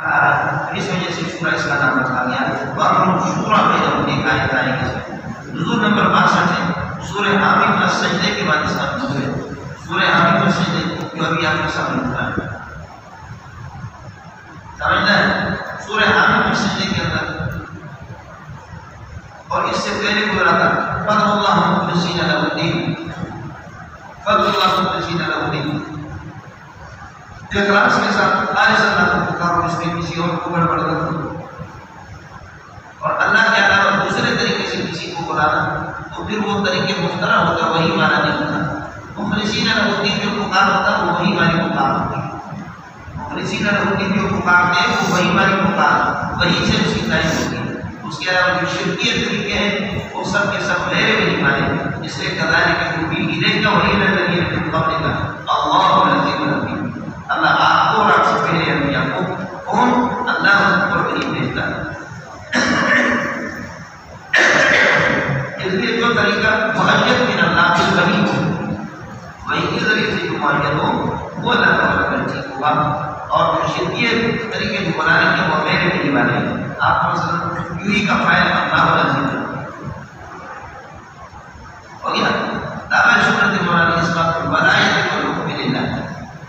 اس وجہ سے سورہ اس کا نام رکھا گیا وَأَمْرُ شُورَى بَيْنَهُمْ ایک آیت آئے گی نزول نمبر 62 ہے سورہ حامیم کا سجدے کے بعد اس کا نزول ہے سورہ حامیم کا سجدے جو ابھی آپ کے سامنے اترا ہے سمجھنا ہے سورہ حامیم کا سجدے کے اندر اور اس سے پہلے گزرا تھا فَضْلُ اللَّهِ مُخْلِصِينَ لَهُ الدِّينَ فَضْلُ اللَّهِ مُخْلِصِينَ لَهُ الدِّينَ اخلاص کے ساتھ خالص اللہ کو پکارو اس میں کسی اور کو بڑھ کرو اور اللہ کے علاوہ دوسرے طریقے سے کسی کو بلانا تو پھر وہ طریقے مخترع ہوتا وہی مانا نہیں ہوتا مخلصین لہ الدین جو پکار ہوتا وہ وہی مانی پکار ہوتی مخلصین لہ الدین جو پکارتے ہیں وہ وہی مانی پکار وہی سے اس کی تعریف ہوتی ہے اس کے علاوہ جو شرکیت طریقے ہیں وہ سب کے سب میرے بھی نہیں مانے اس لیے کذالک نبی الیک وحی الذین من قبلک اللہ العزیز الحکیم اللہ آپ کو اور آپ سے پہلے انبیاء کو کون اللہ پر وحی بھیجتا ہے اس لیے جو طریقہ معید من اللہ سے وحی ہو وحی کے ذریعے سے جو معید ہو وہ اللہ تعالیٰ کا ٹھیک ہوگا اور جو شرکیت طریقے جو بنانے کے وہ میرے بھی نہیں بنے آپ مثلا یوہی کا فائل اللہ العزیز ہو گیا دعوی شکرت مولانا اس بات پر ولایت اور حکم للہ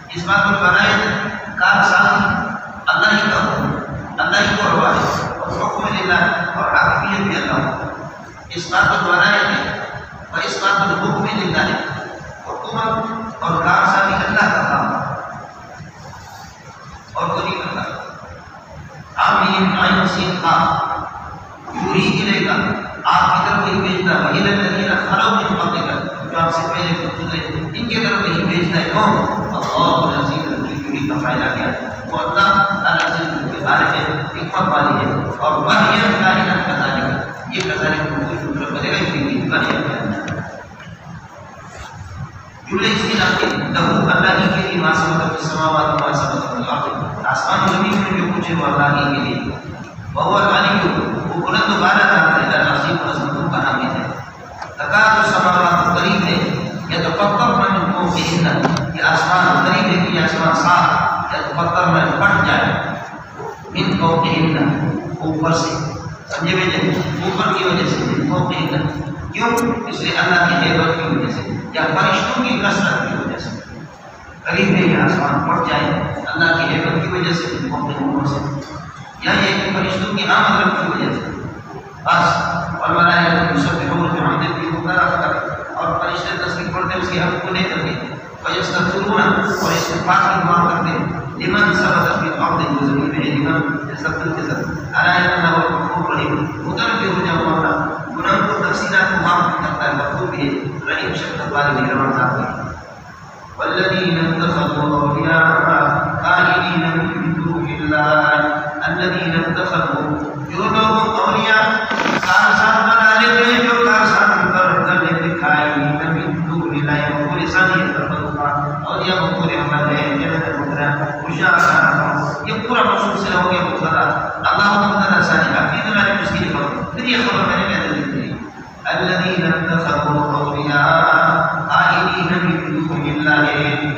اس بات پر ولایت کا ساتھ اللہ ہی کا حکم اللہ ہی کو روایت اور حکم للہ اور حاکمیت بھی اللہ ہوتا اس بات پر ولایت ہے اور اس بات پر حکم للہ ہے حکومت اور کار ساتھی اللہ کا کام اور کوئی نہیں کرتا آمین آئین سین خواہ یوری گلے گا آپ کی طرف وہی بھیجتا وہی لگتا خلو من قبلک جو آپ سے پہلے گزرے ان کی طرف وہی بھیجتا ہے کون اللہ العزیز الحکیم کا فائدہ کیا وہ اللہ العزیز کے بارے میں حکمت والی ہے اور وحی کائنات کا ذالک ہے یہ کذالک کوئی شکر کرے گا یہ وحی کائنات جملے اس کی نام کے لہو اللہ ہی کے لیے ما سبق فی السماوات و ما سبق فی الارض آسمان و زمین میں جو کچھ ہے وہ اللہ ہی کے لیے وهو العلی وہ بلند و بالا ذات ہے العظیم و عظمتوں کا حامد ہے تکاد السماوات قریب ہے یتفطرن من فوقہن یہ آسمان قریب ہے کہ یہ آسمان صاف یتفطرن پھٹ جائے من فوقہن اوپر سے سمجھے بھائی اوپر کی وجہ سے من فوقہن کیوں اس لیے اللہ کی ہیبت کی وجہ سے یا فرشتوں کی کثرت کی وجہ سے قریب ہے یہ آسمان پھٹ جائے اللہ کی ہیبت کی وجہ سے من فوقہن اوپر سے یا یہ کہ فرشتوں کی آمد کی وجہ سے بس اور ملائکہ یسبحون بحمدہ مبارک اور فرشتے تسبیح پڑھتے اس کی حمد کو لے کر کے ویستغفرون اور استغفار کی دعا کرتے لمن سبق فی الارض جو زمین میں لمن سبق کے ساتھ الا ان اللہ غفور رحیم مغفر جو مولا گناہوں کو تفصیلات کو معاف کرتا ہے غفور بھی ہے رحیم شفقت والی مہربان ذات ہے والذین اتخذوا اولیاء قائلین من دون اللہ الذین اتخذوا جو لوگ اولیاء کارسان بنا لیتے ہیں جو کارسان کر لیتے قائلین من دون اللہ وہ لسانی تفضل اولیاء مقبول عمل ہے جنت مقرر خوشحال یہ پورا مخصوص سے ہو گیا مقرر اللہ مقرر ثانی عقید میں نے اس کی خبر پھر یہ خبر میں نے کہہ دی تھی الذین اتخذوا اولیاء قائلین من دون اللہ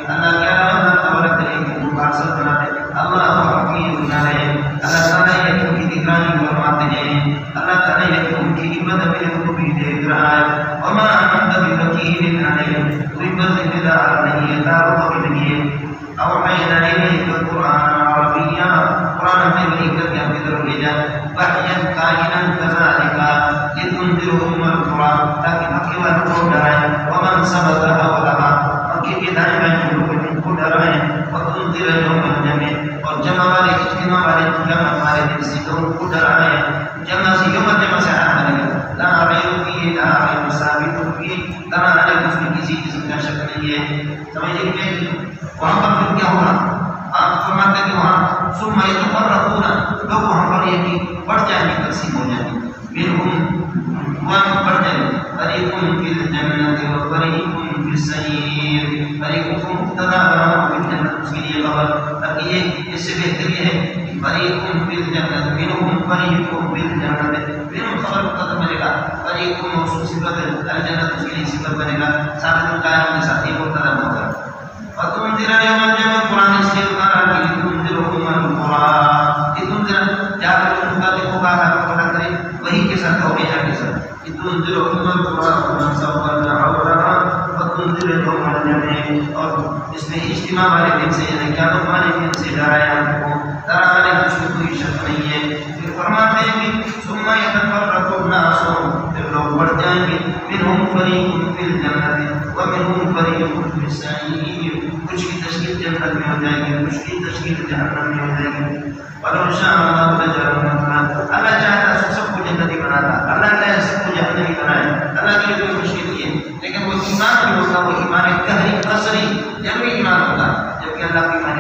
اللہ کیا خبر کرے کہ جو کارسان بناتے اللہ حکیم ہے اللہ تعالیٰ یہ ان کی نگرانی فرماتے ہیں اللہ تعالیٰ یہ ان کی حکمت میں کو بھی دیکھ رہا ہے وما انت بوکیل علیہم کوئی ذمہ دار نہیں ہے دار نہیں ہے اوحینا الیک القرآن عربیا قرآن میں وحی کر کے اپنی طرف لے جائے وحیا کائنا کذالک لتنذر ام القرآن تاکہ مکے والوں کو ڈرائیں ومن سبق حولها مکے کے دائیں بائیں کو ڈرائیں وتنذر یوم الجمع اور جمع والے اجتماع والے جمع والے دن سے لوگوں کو ڈرانا ہے جمع سے یوم جمع سے آنا ہے لا ریب فیہ لا ریب ثابت فیہ ڈرانا ہے اس میں کسی قسم کا شک نہیں ہے سمجھے کہ وہاں پر پھر کیا ہوگا آپ فرماتے ہیں کہ وہاں ثم یتفرقون لوگ وہاں پر یہ کہ بڑھ جائیں گے تقسیم ہو جائیں گے منہم وہاں بڑھ جائیں گے فریق فی الجنت و فریق فی السعیر فریق مبتدا فی الجنت اس کے لیے خبر تاکہ یہ اس سے بہتر یہ ہے کہ فریق فی الجنت منہم فریق فی الجنت منہم خبر مقدم بنے گا فریق موصول صفت الجنت اس کے لیے صفت بنے گا ثابت القائم کے ساتھ یہ مبتدا ہوگا وتنذر یوم الجمع قرآن اس لیے اتارا کہ تنذر ام القرآن تنذر القرى ومن سوى حولها وتنذر القوم الجميع. اور اس نے اجتماع والے دن سے یعنی قیامت والے دن سے ڈرایا ہم کو، ڈرانے کی اس میں کوئی شک نہیں ہے. پھر فرماتے ہیں کہ ثم يتفرق الناس، پھر لوگ بڑھ جائیں گے، منهم فريق في الجنة ومنهم فريق في السعير، کچھ کی تشکیل جنت میں ہو جائے گی، کچھ کی تشکیل جہنم میں ہو جائے گی. ولو شاء الله لجعلهم، اللہ چاہتا ہے سب کو جنتی بناتا، اللہ چاہے سب کو جہنمی بنائے، اللہ کے لیے کوئی مشکل نہیں ہے. لیکن وہ ایمان جو ہوتا وہ ایمان قہری قصری جبری ایمان ہوتا، جبکہ اللہ کی ایمان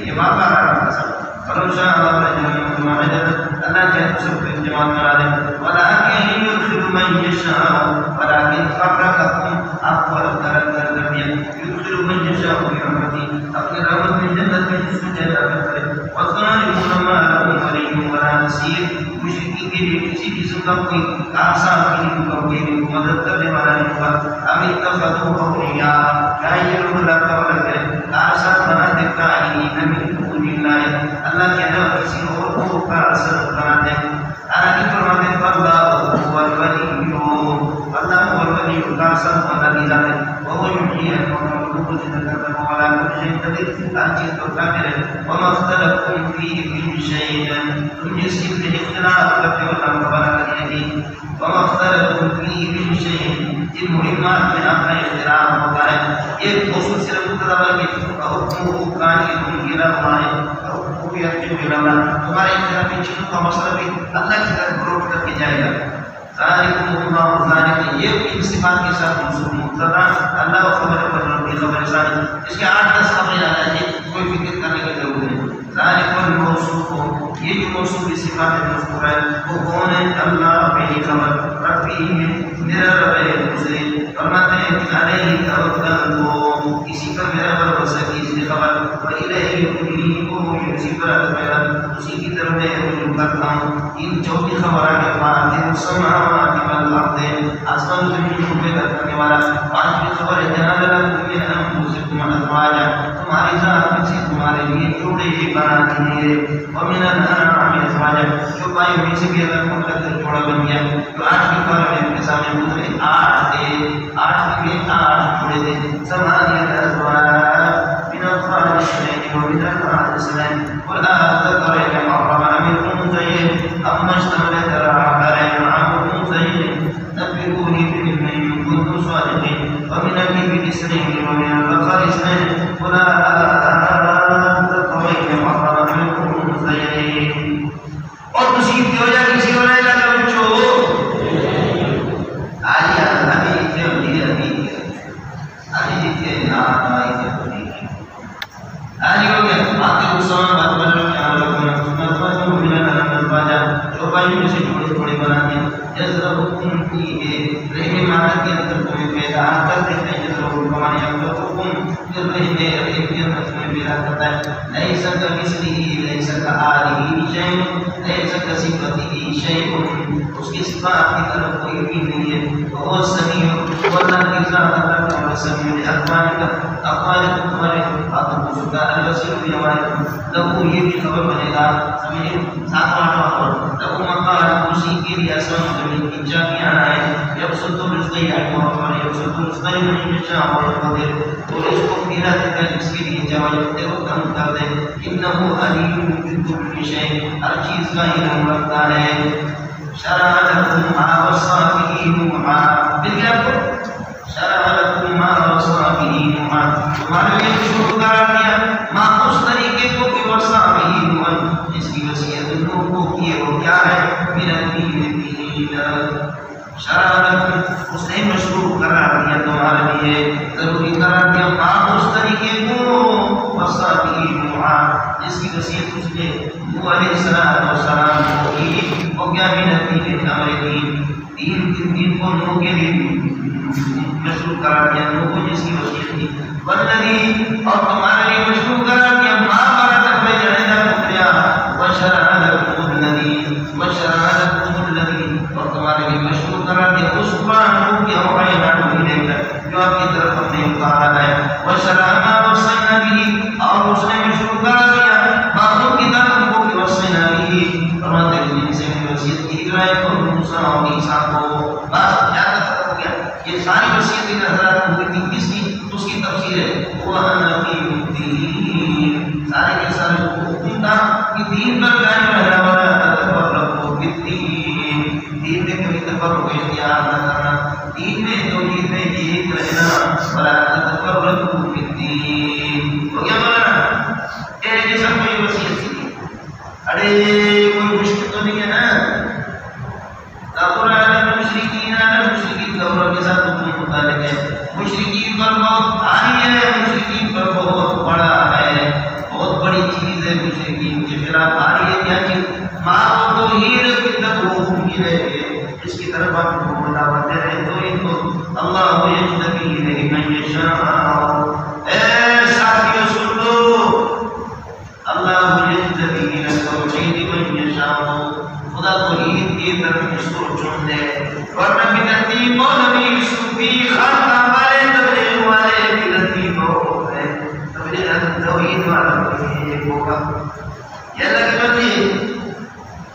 یہ بار بار آ رہا تھا. ولو شاء الله لجعلهم جنت، اللہ چاہے سب کو جماعت بنا دے. ولكن يدخل من يشاء، ولكن فرقكم أفضل درجة، يدخل من يشاء برحمته، اپنے رحمت میں جنت میں جس کو چاہتا کرے. والظالمون ما لهم ولي ولا نصير، مشرکین کے لیے کسی قسم کا کوئی آسان کی کوئی مدد کرنے والا نہیں ہوگا. ام اتخذوا اولیاء، کیا یہ لوگ اللہ کا ولد ہے، آسان بناتے قائلین من دون اللہ، اللہ کے علاوہ کسی اور کو آسان بناتے. حالانکہ فرماتے ہیں اللہ هو الولی، اللہ هو الولی کا سب اللہ کی ذات ہے. وهو يحيي الموتى ويخرج ولا كل شيء قدير، ہر چیز کو قادر ہے. وما اختلفتم فيه من شيء، تم جس چیز میں اختلاف کرتے ہو اللہ تبارک وتعالی. وما اختلفتم فيه من شيء، جن مہمات میں آپ کا اختلاف ہوتا ہے، یہ موصول صرف مبتدا ہے کہ حکم قائم الى اللہ، تمہارے اختلاف چیزوں کا مسئلہ بھی اللہ کی طرف روک کر کے جائے گا. ذالکم اللہ، ذالک یہ ان صفات کے ساتھ منصوب مبتدا، اللہ خبر پر کی خبر ثانی، اس کے 8-10 خبریں آ جائیں، کوئی فکر کرنے کی ضرورت نہیں. ذالک الموصوف، یہ جو موصوف کی صفات مذکور ہے وہ کون ہے؟ اللہ پہلی خبر، ربی میرا رب ہے دوسرے. فرماتے ہیں کہ علیہ توکلت، اسی پر میرا بھروسہ کی، اس نے خبر. وإلیہ انیب، اسی پر میرا اسی کی طرف میں رجوع کرتا ہوں. ان چوتھی خبر آگے فاطر السماوات والارض، آسمان زمین کو پیدا کرنے والا. پانچویں خبر ہے جعل لکم من انفسکم ازواجا، تمہاری ذات میں سے تمہارے لیے جوڑے بنا دیے. ومن الانعام ازواجا، جو پائے میں سے بھی اللہ کو لگ جوڑا بن گیا. تو آج کی خبر میں کے سامنے گزرے 8 تھے، 8 میں 8 جوڑے تھے. ثمانیہ ازواج من الخالق اثنين ومن الأرض اثنين ولا ذكرين حرم أم الأنثيين أما اشتملت على أنعام الأنثيين نبئوني بعلم إن كنتم صادقين. ومن الإبل اثنين ومن البقر اثنين ولا ذكرين حرم أم الأنثيين. اور مصیب کی وجہ کسی کو نہیں لگا بچو آج ابھی آج ہو گیا آتے مسلمان بات بن رہے ہیں. جو بھائی میں سے جوڑے تھوڑے بنا دیا. جذربکم کی رحم مادر کے اندر تمہیں پیدا کر دیتے ہیں. جذربکم ہمارے اندر حکم پھر رہنے رحم کے اندر تمہیں پیدا کرتا ہے. لیس کمثلہ لیس کآلہ شیء لیس کصفاتہ شیء، اس کی صفات کی طرف کوئی بھی نہیں ہے. وہ سمیع، وہ اللہ کی ذات اللہ کا سمیع اقوال تمہارے باتوں کو سنتا ہے. البصیر بھی ہمارے لہو یہ بھی خبر بنے گا. سمجھے 7واں خبر لہو مقال اسی کے لیے آسمان زمین کی چابیاں ہیں. یبسط الرزق اور یبسط الرزق لمن یشاء ویقدر، اور اس کو پھیلا دیتا ہے جس کے لیے چاہے وہ کم کر دے. انہ علیم بکل شیء، ہر چیز کا علم رکھتا ہے. شرع لکم ما وصى به نوحا، دیکھیں آپ کو شرع لکم ما وصى به نوحا، تمہارے لیے شروع قرار دیا ما اس طریقے کو کہ وصى به نوحا، جس کی وصیت نوح کو کی وہ کیا ہے؟ من الدین. شرع لکم اس نے مشروع قرار دیا تمہارے لیے، ضروری قرار دیا ما اس طریقے کو وصى به نوحا، جس کی وصیت اس نے نوح علیہ السلام کو کی. وہ کیا؟ من الدین، ہمارے دین کو نوح کے لیے مشروع قرار دیا، نوح کو جس کی وصیت تھی. والذی، اور تمہارے لیے مشروع قرار دیا ما بارک بین الدنیا وشرع لکم الذی وشرع لکم الذی، اور تمہارے لیے مشروع قرار دیا اس قرآن کو اوحینا الیک جو آپ کی طرف ہم نے اتارا ہے. وشرع ما وصینا به، اور اس نے مشروع قرار دیا باقی کتابوں کو کہ وصینا به، فرماتے ہیں جن سے وصیت کی ہدایت اور موسیٰ اور عیسیٰ کو. کہ دین پر قائم رہنا ولا تفرقوا فی الدین، دین میں کوئی تفرق اختیار نہ کرنا، دین میں توحید میں ایک رہنا، ولا تفرقوا فی الدین۔ ہو گیا مولانا؟ یہ سب کوئی وصیت تھی۔ ارے کوئی مشکل تو نہیں ہے نا؟ مشرقین دورہ کے ساتھ متعلق ہے، مشرقین پر بہت بھاری ہے، مشرقین پر بہت بڑا ہے، بہت بڑی چیز ہے مشرقین کے خلاف بھاری ہے۔ کیا چیز؟ ماں کو توحید کی طرف کی رہے گے، اس کی طرف آپ کو دعوت دے رہے تو ان کو اللہ یجتبی الیہ من یشاء۔ اے ساتھیو سن لو، اللہ یجتبی الی التوحید من یشاء، خدا توحید کی طرف اس کو چن دے۔ ورنہ بدعتی مولوی صوفی خانقاہ والے تبلیغ والے بدعتی لوگ ہیں، تبلیغ توحید والا ایک ہوگا یہ اللہ کی مرضی ہے۔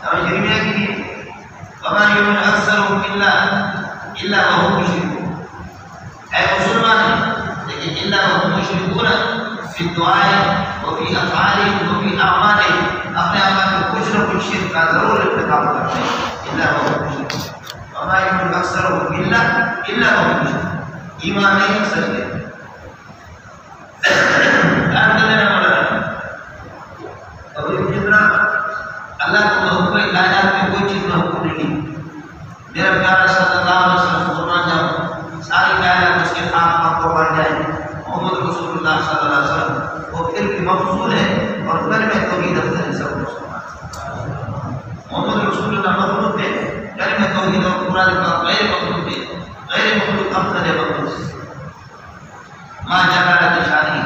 توجہ میں کی وما یؤمن اکثرهم الا وهم مشركون، اے مسلمان لیکن الا وهم مشركون فی الدعاء وفی افعالهم وفی اعمالهم، اپنے اعمال میں کچھ نہ کچھ شرک کا ضرور ارتکاب کرتے ہیں۔ الا وهم مشركون، وما یؤمن اکثرهم الا وهم مشركون، ایمان نہیں اکثر ہے۔ اللہ کو حکم کائنات میں کوئی چیز میں حکم نہیں۔ میرا پیارا صلی اللہ علیہ وسلم فرمان جب ساری کائنات اس کے خاک کو بڑھ جائے، محمد رسول اللہ صلی اللہ علیہ وسلم وہ پھر بھی مفضول ہے اور کلمہ توحید افضل ہے سب کو۔ محمد رسول اللہ مخلوق ہے، کلمہ توحید اور قرآن کا غیر مخلوق ہے، غیر مخلوق افضل ہے مخلوق سے۔ ماں جلالت شانی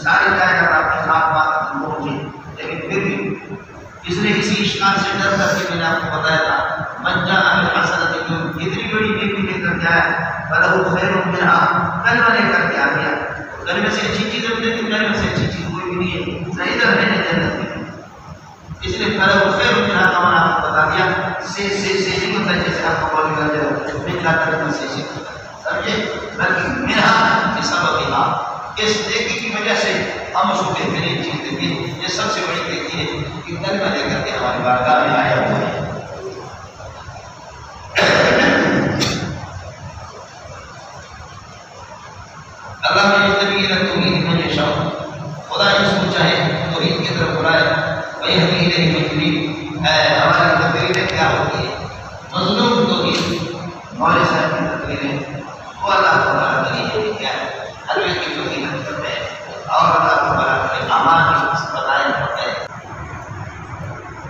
ساری کائنات آپ کے خاک بات پہنچے، لیکن پھر بھی اس نے اسی اشکال سے ڈر کر کے میں نے آپ کو بتایا تھا من جاء بالحسنۃ، جتنی بڑی نیکی لے کر کے آیا فلہ خیر منہا، کلمہ لے کر کے آ گیا، کلمہ سے اچھی چیز ہے، لیکن کلمہ سے اچھی چیز کوئی بھی نہیں ہے، نہ ادھر ہے نہ جنت میں، اس لیے فلہ خیر منہا کا معنی آپ کو بتا دیا۔ سے نہیں ہوتا جیسے آپ کو بولی کر دیا ملا کلمہ سے سمجھے، بلکہ منہا بسببہا، اس نیکی کی وجہ سے ہم اس کو بہترین چیز دیں گے۔ یہ سب سے بڑی نیکی ہے کہ کلمہ لے کر کے ہماری بارگاہ میں آیا ہوا ہے۔ اللہ نے یجتبی الی التوحید من یشاء، خدا جس کو چاہے توحید کی طرف بلائے، ویہدی الیہ من یرید۔ ہماری تقریریں کیا ہوتی ہے؟ مظلوم توحید مولوی صاحب کی تقریریں، وہ اللہ کو بڑا طریقے کیا ہے، حلوے کی توحید کرتے ہیں اور اللہ کو بڑا کرے امان کی بتائیں ہوتے ہیں،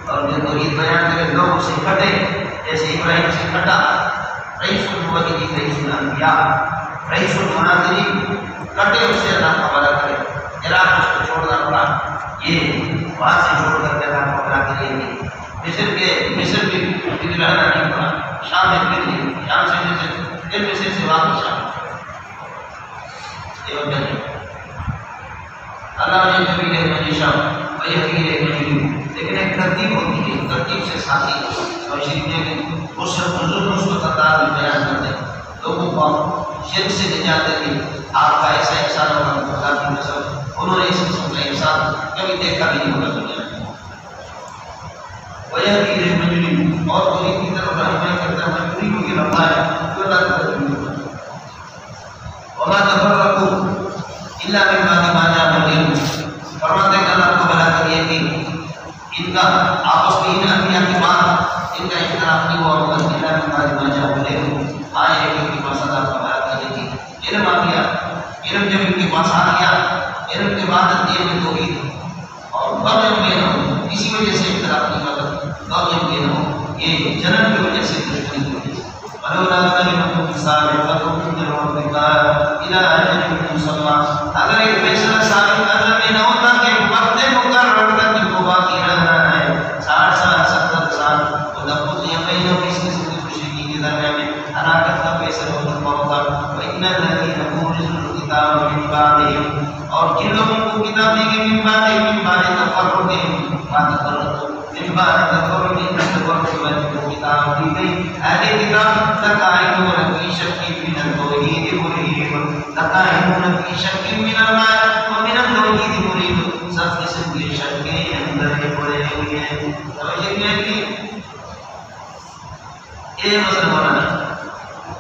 اور جو توحید بیان کرے لوگ اسے کھٹے، جیسے ابراہیم سے کھٹا، رئیس الموحدین رئیس الانبیاء رئیس المناظرین، کٹے اسے اللہ کا بڑا کرے۔ عراق اس کو چھوڑنا پڑا، یہ وہاں سے چھوڑ کر کے اللہ کو بڑا کرے گی۔ مصر بھی رہنا نہیں پڑا، شام میں پھر نہیں، شام سے مصر، پھر مصر سے واپس شام۔ یہ وجہ ہے اللہ نے یجتبی الیہ من یشاء ویہدی الیہ من یرید، لیکن ایک ترتیب ہوتی ہے، ترتیب سے ساتھی اور شریف نے اس سے حضور اس کو تقرار میں بیان کر دیں، لوگوں کو شرک سے نجات دے گی۔ آپ کا ایسا انسان ہوگا خدا کی نسل، انہوں نے اس قسم کا انسان کبھی دیکھا بھی نہیں ہوگا دنیا میں۔ ویہدی الیہ من یرید، اور توحید کی طرف رہنمائی کرتا ہے، مجبوری کو یہ رفع ہے جو اللہ کی طرف ہوگا۔ وما تفرقوا الا من بعد ما جاءهم العلم، فرماتے ہیں کہ اللہ کو بلا کر یہ کہ ان کا آپس میں ان انبیاء کی بات، ان کا اختلاف نہیں ہوا ہوگا الا من بعد ما جاءهم العلم، آئے کہ ان کے پاس اللہ کو بلا کر یہ کہ علم آ گیا، علم جب ان کے پاس آ گیا، علم کے بعد یہ میں توحید اور بغیم بینہم، اسی وجہ سے اختلاف نہیں ہوا، بغیم بینہم، یہ جنن کی وجہ سے دشمنی کی وجہ سے۔ ولولا كلمة سابقة من ربك إلى أجل مسمى، اگر ایک فیصلہ سابق اللہ میں نہ ہوتا کہ وقت مقرر تک کو باقی رہنا ہے 60 سال 70 سال، تو لفظ یقیناً اس قسم کی مشرکی کے درمیان میں ہلاکت کا فیصلہ ہوتا ہوگا۔ وإن الذين أورثوا الكتاب من بعدهم، اور جن لوگوں کو کتاب دی گئی من بعد تفرقهم، من بعد تفرقهم کتاب دی گئی، اہل کتاب لقائمون فی شک من التوحید مریب، لقائمون فی شک من اللہ ومن التوحید مریب، سب قسم کے شک کے کے اندر پڑے ہوئے ہیں. توجہ کی یہ مسئلہ مولانا.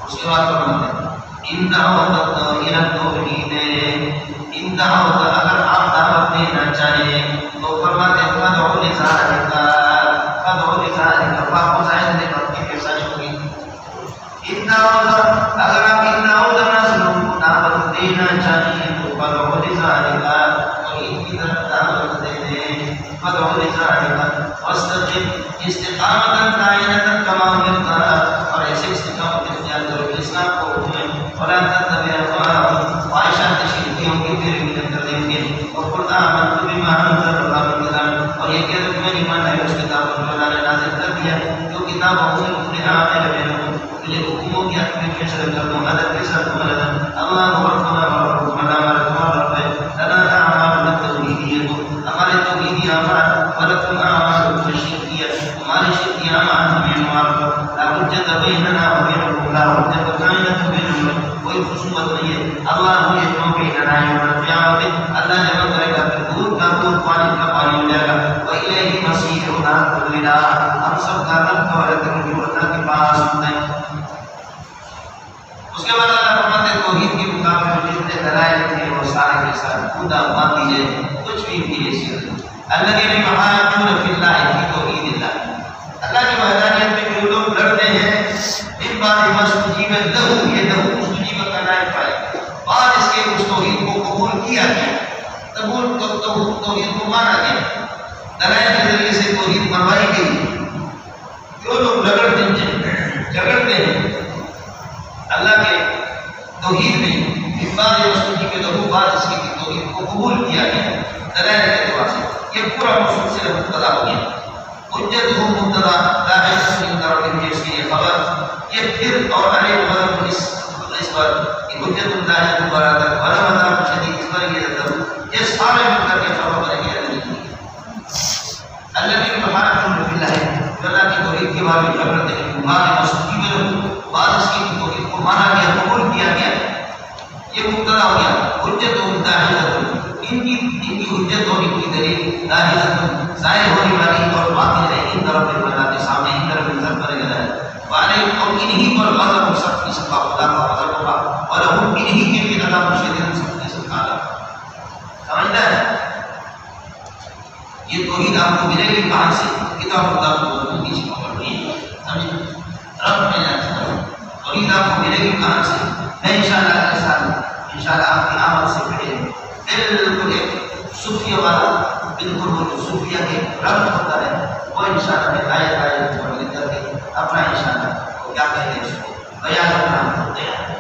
اس کے بعد فرماتے ہیں ان دعوت توحید ان دعوت اگر آپ دعوت دینا چاہیں تو فرماتے ہیں فدعو لذالک فاقو زائد نے بات کی پیسہ ہوگی. ان دعوت اگر آپ ان دعوت نازلوں کو دعوت دینا چاہیں تو فدعو لذالک اور ان کی طرف دعوت دے دیں. فدعو لذالک واستقم استقامت قائمۃ کما امرت اور ایسے استقامت اختیار کرو کہ اسلام کو ولا تتبع اهواءهم وعائشہ تشریفیوں کی پیروی نہ کر دیں گے. اور قل آمنت بما انزل الله من كتاب اور یہ کہ تم نے ایمان لائے اس کتاب پر جو اللہ نے نازل کر دیا جو کتاب ہے عامل بینکم کہ حکموں کی حق میں فیصلہ کر دو عدل کے ساتھ مدد اللہ ربنا وربكم ہمارا رب ہے. لنا اعمال توحیدیہ ہمارے توحیدی اعمال ولکم اعمال تشریفیہ ہمارے شرعی اعمال ہمیں معرفت. لا حجت بیننا وبینکم لا حجت بیننا وبینکم کوئی خصومت نہیں ہے. اللہ یجمع بیننا یوم القیامۃ اللہ جمع کرے گا پھر دودھ کا دودھ پانی کا پانی ہو جائے گا. وإلیہ مصیرنا کلنا ہم سب کا رب اور اللہ کے پاس ہوتا ہے. اس کے بعد اللہ فرماتے ہیں توحید کے مقابلے میں جتنے دلائل تھے وہ سارے کے سارے خدا بات دیجیے کچھ بھی حیثیت نہیں. الذین یحاجون فی اللہ فی توحید اللہ اللہ کی وحدانیت میں جو لوگ لڑتے ہیں ان بعد ما استجیب لہ یہ لہ استجیب کا نائب ہے بعد اس کے اس توحید کو قبول کیا گیا قبول توحید کو مانا گیا دلائل کے ذریعے سے توحید منوائی گئی. جو لوگ جھگڑتے ہیں اللہ کے توحید میں بعد استجیب کے لہ بعد اس کی توحید کو قبول کیا گیا دلائل کے اعتبار سے یہ پورا موضوع سے مبتدا ہو گیا. حجت ہو مبتدا داخل سنی طرف کے اس کی خبر یہ پھر اور علی مذہب اس پر حجت اللہ دوبارہ تک بڑا مطلب شدید اس پر یہ تھا یہ سارے مل کر کے خبر کریں گے اللہ کی محبت باللہ اللہ کی توحید کے بارے میں جھگڑتے ہیں بعد مسجد میں بعد اس کی توحید کو مانا گیا قبول کیا گیا یہ مبتدا ہو گیا. حجت اللہ ان کی حجت اور ان کی دلیل ظاہر ظاہر ہونے والی اور باطن ہے ان طرف اللہ کے سامنے ان طرف نظر کرے گا والے اور انہی پر غضب سخت کی سزا خدا کا غضب ہوگا اور ہم انہی کے بھی عذاب شدید سخت کی سزا سمجھتا ہے. یہ توحید آپ کو ملے گی کہاں سے کتاب خدا کو کسی کو پڑھنی ہے سمجھ رب میں جاتا ہے توحید آپ کو ملے گی کہاں سے. میں انشاءاللہ اگلے سال انشاءاللہ آپ کی آمد سے پڑھے بالکل ایک صوفیہ والا بالکل وہ جو صوفیہ کے رب ہوتا ہے وہ انشاءاللہ میں آیت کو لکھ کر کے اپنا انشاءاللہ وہ کیا کہتے ہیں اس کو بیان کرنا ہوتے ہیں.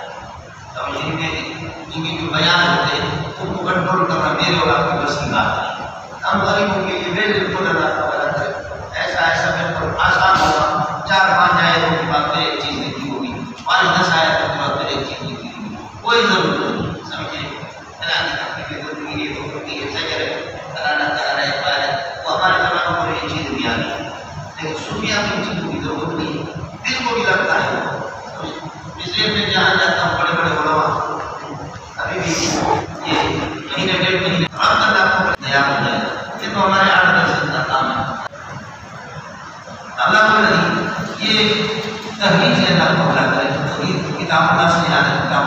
توجہ میں ان کی جو بیان ہوتے ہیں ان کو کنٹرول کرنا میرے اور آپ کی بس کی بات ہے. ہم غریبوں کے لیے بالکل اللہ کا بیان کرے ایسا بالکل آسان ہوگا. 4-5 آیتوں کی بات میں ایک چیز لکھی ہوگی 5-10 آیتوں کی بات میں ایک چیز لکھی ہوگی کوئی ضرورت نہیں سمجھے. ہمارے زمانے میں یہ چیز بھی آ گئی لیکن صوفیہ کی چیزوں کی ضرورت نہیں ہے. دل کو بھی لگتا ہے اس لیے میں جہاں جاتا ہوں بڑے بڑے علماء ابھی بھی یہ مہینے 1.5 مہینے رب اللہ کو نیا ہو جائے یہ تو ہمارے 8-10 کا کام ہے. اللہ کو نہیں یہ تحریج ہے اللہ کو بھلا کرے کتاب اللہ سے یاد ہے کتاب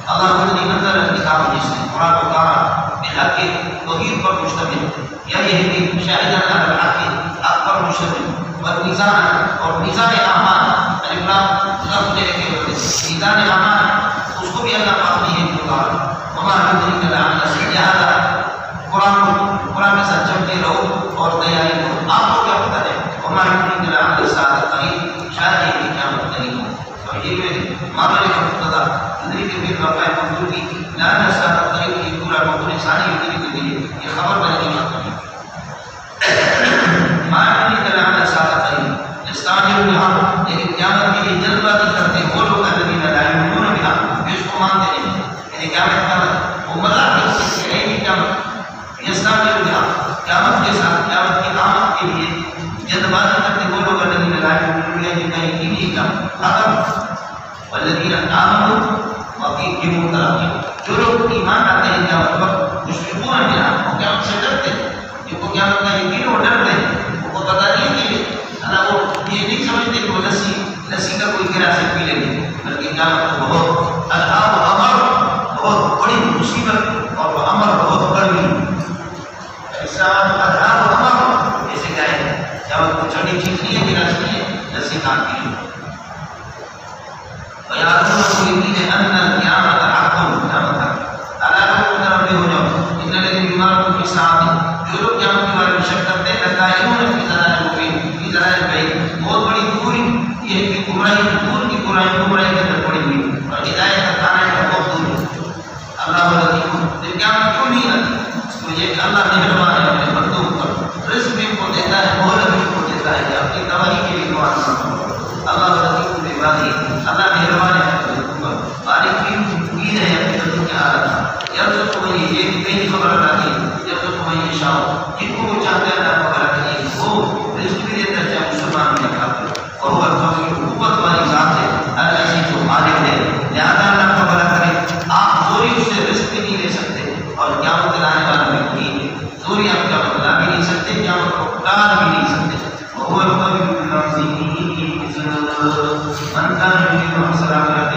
اللہ کو نہیں منظر کتاب جس نے قرآن کو کہا بحق توحید پر مشتمل یا یہ کہ شاہدان علی الحق اکبر مشتمل اور میزان اعمال الکلام لفظ لے کے ہوتے میزان اعمال اس کو بھی اللہ پاک نے یہ کہا ہمارا دین کا عمل سے لہذا قرآن کے ساتھ چمٹے رہو اور تیاری کرو. آپ کو کیا پتہ ہے ہمارے دین کا عمل ساتھ قریب شاید یہ بھی قیامت نہیں ہو. تو یہ معاملے کا مقتضا زندگی کے پھر واقعہ موجود کی لانا ساتھ قریب یہ پورا موضوع انسانی زندگی کے لیے یہ خبر بننے کی معنی کلام ساتھ قریب استعمال یہاں لیکن قیامت کے لیے جلد بازی کرتے وہ لوگ الذین لا یؤمنون بها جو اس کو مانتے نہیں یعنی قیامت کا وہ مذاق ہے کہ قیامت استعمال یہاں قیامت کے ساتھ قیامت کی آمد کے لیے جلد بازی کرتے وہ لوگ الذین لا یؤمنون بها جن کا یقین نہیں کا والذین آمنوا وقیموا الصلاۃ جو لوگ ایمان لاتے ہیں قیامت پر مشرکون بها قیامت سے ڈرتے جن کو قیامت کا یقین وہ ڈرتے ہیں، ان کو پتہ نہیں کہ وہ یہ نہیں سمجھتے کہ وہ لسی کا کوئی گرا سے پی لیں گے، بلکہ قیامت کو بہت عذاب و امر، بہت بڑی مصیبت اور وہ امر بہت بڑی عذاب و امر جیسے کہ ہے قیامت کو چھوٹی چیز نہیں ہے، گرا سے لسی کھا پی لیں۔ وَيَعْلَمُونَ أَنَّ الْقِيَامَةَ حَقٌّ، قیامت حق تعالیٰ کو طرف ہو جاؤ، ان الذين يمارون في ساعات، جو لوگ قیامت کے بارے میں شک کرتے ہیں لَقَائِمُونَ فِي ضَلَالٍ مُبِينٍ، فِي ضَلَالٍ بَعِيدٍ، بہت بڑی دوری، یہ کہ دور کی گمراہی کے اندر پڑی ہوئی اور ہدایت کا کھانا ہے بہت دور۔ اللہ لطیف، پھر قیامت کیوں نہیں آتی؟ اس کو یہ کہ اللہ مہربان ہے اپنے بندوں پر، رزق بھی کو دیتا ہے، مہلت بھی کو دیتا ہے کہ اپنی تباہی کے لیے دعا کرو۔ اللہ لطیف عبادی، اللہ مہربان ہے اپنے بندوں پر، باریک بھی ہے اپنے بندوں کے حالات۔ یرزق من یہ کئی خبر آتی ہے، یرزق من یشاء، جن کو وہ چاہتے ہیں اللہ خبر آتی ہے، وہ رزق بھی دیتا ہے چاہے مسلمان بھی کافر، اور وہ القوی قوت والی ذات ہے، العزیز و مالک ہے، لہذا اللہ خبر کرے آپ زوری اس سے رزق بھی نہیں لے سکتے اور قیامت لانے والا بھی نہیں ہے، زوری آپ کا بدلا بھی نہیں سکتے، قیامت کو ٹال بھی نہیں سکتے۔ وہ القوی العزیز من کان یرید حسن آخرت،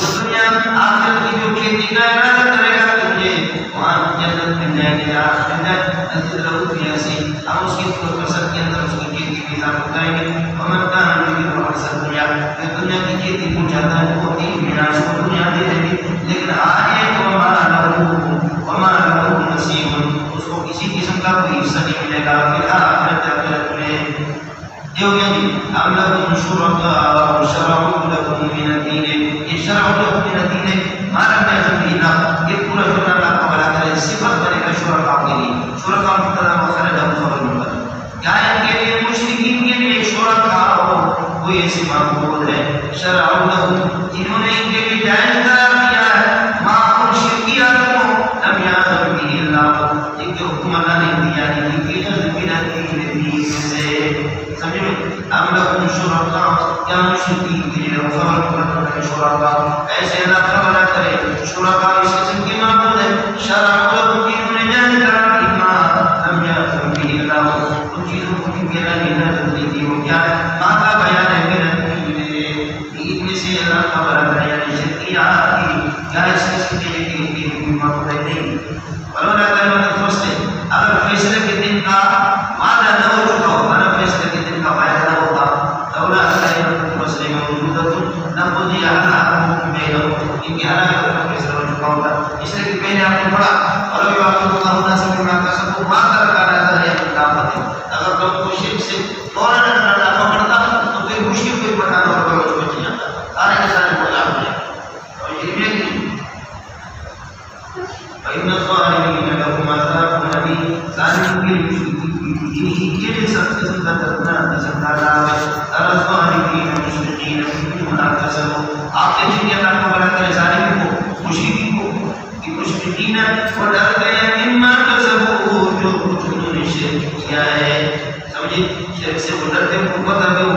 وہ دنیا آخرت کی جو کھیتی کا ارادہ کرے گا کہ مجھے وہاں جنت مل جائے گی، جنت نزل لہو فیہا سی، ہم اس کی فصل کے اندر اس کی کھیتی کی حساب بتائیں گے۔ ومن کان یرید حسن دنیا، کہ دنیا کی کھیتی کو چاہتا ہے وہ تین مہینہ اس کو دنیا دے دے گی، لیکن آگے وما لہو نصیب، اس کو کسی قسم کا کوئی حصہ نہیں ملے گا پھر آخرت میں۔ یہ ہو گیا جی، ہم لکم شرکاء شرعوا لکم من الدین، یہ شرعوا لکم من الدین مانا میں زمینہ، یہ پورا جملہ اللہ کا بلا کرے صفت بنے گا شرکاء کے لیے، شرکاء مبتدا مؤخر ہے خبر مقدم، کیا ان کے لیے مشرکین کے لیے شرکاء ہو، کوئی ایسی معبود ہے شرعوا لکم، جنہوں نے ان کے لیے جائز قرار دیا ہے، ما ان شرکیات کو لم یعلم به اللہ، جن کے حکم اللہ نے دیا نہیں کہ من الدین سے، سمجھے میں ہم لکم شرکاء، یا مشرکین کے لیے خبر کرتے ہیں شرکاء، ایسے اللہ خبر کرے شرکاء اس قسم کی معبود ہے، شرعوا لکم جنہوں نے جائز قرار دیا لم یعلم به اللہ، ان چیزوں کو بھی اللہ نے نہ دی وہ کیا ہے، ما کا بیان ہے میرا دین میں سے اللہ خبر کرے یعنی شرکیات کی کیا اس قسم کے لیے کہ کوئی معبود نہیں۔ ولولا کلمۃ الفصل، اگر فیصلے کے دن کا وعدہ نہ ہو چکا ہو، اگر فیصلے کے دن کا وعدہ نہ ہوتا، لولا کلمۃ الفصل موجودۃ لقضی امرهم بینہم، ان کے حالات کا فیصلہ ہو چکا ہوتا، اس لیے کہ پہلے آپ نے پڑھا ولو یؤاخذ اللہ الناس بما کسبوا ما ترک علی ظهرها من دابۃ، اگر تم کو شرک سے فوراً ڈرنا پکڑتا تو پھر مشکل کوئی پٹھان اور بلوچ بچ جاتا، سارے کے سارے بول آپ نے اور یہ بھی فإن الظالمين لهم عذاب أليم، ظالموں کے لیے یہ سب قسم کا دردناک قسم کا عذاب ہے۔ الظالمین مشرکین مما کسبوا، آپ دیکھیں گے اللہ کو بلا کرے ظالموں کو، مشرکین کو کہ مشرکین وہ ڈر گئے مما کسبوا، جو کچھ انہوں نے شرک کیا ہے، سمجھے شرک سے وہ ڈرتے ہیں، وہ پتہ بھی وہ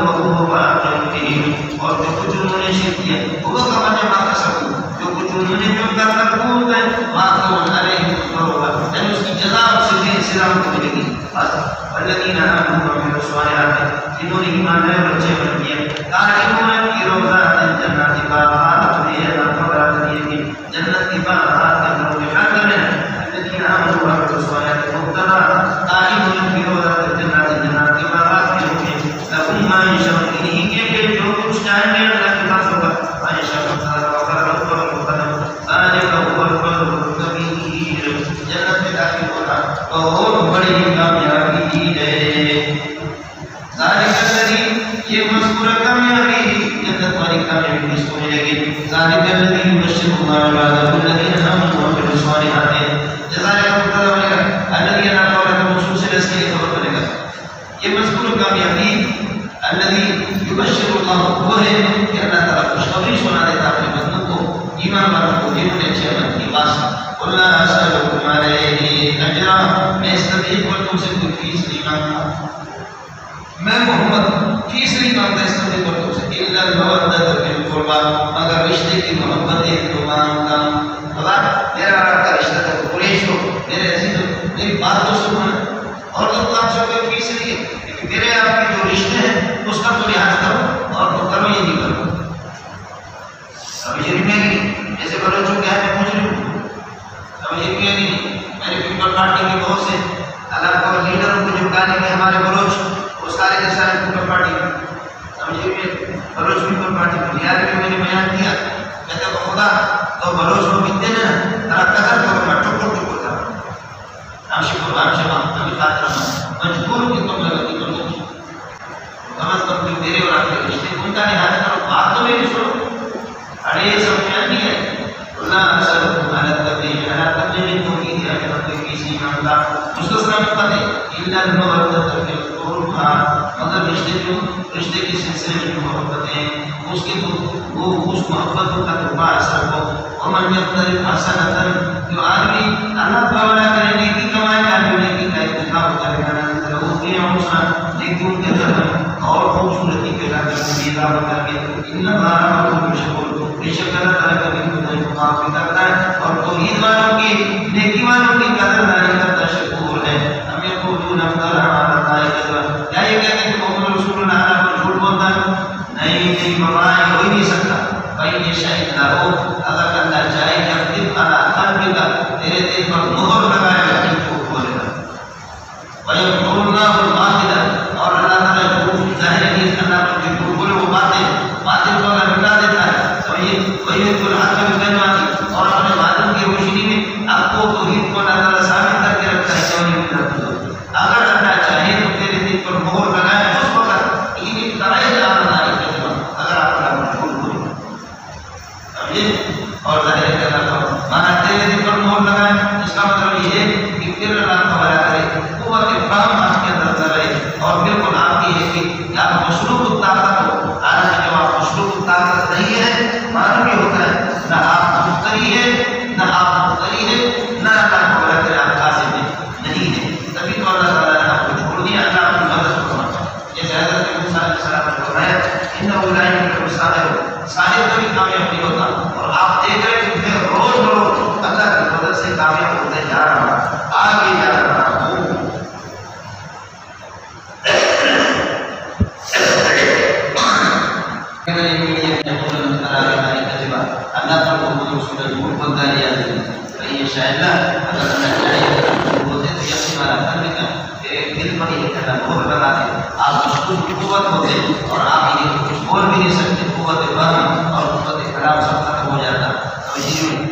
اور جو کچھ انہوں نے شرک کیا وہ کہا جمع کسبوا، جو کچھ انہوں نے جو کر کربوت ہے واقعون علیہم ہوگا، یعنی اس کی جزا سے بھی سلام کو ملے گی۔ والذین آمنوا وعملوا الصالحات، جنہوں نے ایمان لائے اور اچھے عمل کیے، قائمون فی روضات جنات باغات میں اللہ خبر دیے کہ جنت کی باغات کے اندر وہ کیا کرنے ہیں، الذین آمنوا وعملوا الصالحات مبتدا، قائمون فی روضات جنات کی باغات میں لهم ما یشاءون، انہیں کے لیے جو کچھ چاہیں گے اللہ کے پاس ہوگا، ما یشاءون جنت میں داخل ہونا بہت بڑی کامیابی ہے۔ ذالک الذی، یہ مذکورہ کامیابی جنت والی کامیابی اس کو ملے گی، ذالک الذی یبشر اللہ عبادہ الذین آمنوا وعملوا الصالحات، جزائے کا مطلب بنے گا الذی اللہ تعالیٰ کا مخصوص ہے، اس کے لیے خبر بنے گا، یہ مذکورہ کامیابی الذی یبشر اللہ وہ ہے کہ اللہ تعالیٰ خوشخبری سنا دیتا اپنے بندوں کو، ایمان والوں کو جنہوں نے اچھے عمل کی بات۔ قل لا اسألكم علیہ اجرا، میں اس طبیعت پر تم سے کوئی فیس نہیں مانگتا، میں محمد فیس نہیں مانگتا اس طبیعت پر تم سے، الا المودۃ فی القربى، مگر رشتے کی محبت ایک تو مانگتا ہوں، خدا میرا کا رشتہ ہے، قریش ہو، میرے عزیز ہو، میری بات تو سنو اور تم 500 روپئے فیس نہیں ہے، لیکن میرے آپ کے جو رشتے ہیں اس کا تو لحاظ کرو اور تو کرو یہ نہیں کرو. سمجھ میں نہیں جیسے بلوچوں کے ہے میں مجرم ہوں، سمجھ میں نہیں. میں نے پیپل پارٹی کے بہت سے الگ اور لیڈروں کو جو گانے میں ہمارے بلوچ وہ سارے کے سارے پیپل پارٹی میں، سمجھ میں بلوچ پیپل پارٹی میں یاد میں میں نے بیان کیا. کہتے ہیں خدا تو بلوچ کو ملتے نا ذرا قدر کرو نا، ٹکر ٹکر کرو. ہم شما کبھی خاطر مجبور کہ تم لگتی بلوچ کم از کم میرے اور آپ کے رشتے ان کا لحاظ کرو. بات تو میری سنو. ارے یہ سمجھ نہیں ہے. اللہ اصل تمہارا تبلیغ ہے تبلیغ تو کی ہے کہ کسی امام کا مستثنا مت ہے الا المودۃ فی القربى، مگر رشتے کے سلسلے میں جو محبت ہے اس کے تو وہ اس محبت کا تربا اثر ہو. ومن یقترف حسنۃ، جو آدمی اللہ تعالی کرے نیکی کمائے آدمی نیکی کا انتخاب کرے گا تو اس کے حسن نیکیوں کے درجے اور خوبصورتی کے درجے میں اضافہ کر کے ان اللہ غفور شکور، بے شک اللہ تعالی کا بھی معافی کرتا ہے اور توحید والوں کی نیکی والوں کی قدردانی کرتا شکور ہے. ہمیں کو جو نفر ہمارا تائید کیا یہ کہتے ہیں کہ محمد رسول اللہ علیہ پر جھوٹ بولتا ہے؟ نہیں بابائے ہو ہی نہیں سکتا. بھائی یہ شاہد نہ ہو اگر کرنا چاہے کہ اقدم علی قلبک تیرے دل پر مہر لگائے گا کہ جھوٹ بولے گا. وَيَمْحُو اللَّهُ الْبَاطِلَ، اور اللہ تعالیٰ جھوٹ ظاہر ہے اللہ پر جو جھوٹ بولے وہ باطل کو اللہ مٹا دیتا ہے. وَيُحِقُّ الْحَقَّ بِكَلِمَاتِهِ، اور اپنے وعدوں کی روشنی میں آپ کو توحید کو اللہ تعالیٰ ثابت کر کے رکھتا ہے کہ انہیں بھی رکھ دو. اگر اللہ چاہے تو تیرے دل پر مہر لگائے اس وقت لیکن کرائے جا رہا ہے کلمہ اگر آپ اللہ پر جھوٹ بولے. اور ظاہر ہے کہ اللہ کو مانا تیرے دل پر مہر لگائے اس کا مطلب یہ ہے کہ پھر اللہ تعالیٰ کرے قوت فہم آپ کے اندر رہے اور بالکل آپ کی ہے کہ آپ مشروط طاقت ہو. حالانکہ جب آپ مشروط طاقت نہیں ہے معلوم یہ ہوتا ہے نہ آپ مختری ہے نہ آپ مختری ہے نہ اللہ تعالیٰ کرے آپ قاسم نہیں ہے. تبھی تو اللہ تعالیٰ نے آپ کو چھوڑ دیا اللہ آپ کی مدد کرنا. جیسے حضرت موسیٰ علیہ السلام نے فرمایا انہ لا یفلح الساحر، ساحر کبھی کامیاب نہیں ہوتا. اور آپ دیکھ رہے ہیں کہ روز بروز اللہ کی مدد سے کامیاب ہوتے جا رہا آگے جا رہا ہوں. اللہ پر محمد رسول اللہ جھوٹ بولتا لیا یہ شاید اگر اللہ چاہے بولتے تو یقین والا کرنے کا دل پر یہ کہنا مہر لگا دے. آپ اس کو قوت ہوتے اور آپ یہ کچھ بول بھی نہیں سکتے. قوت فہم اور قوت کلام سب ختم ہو جاتا.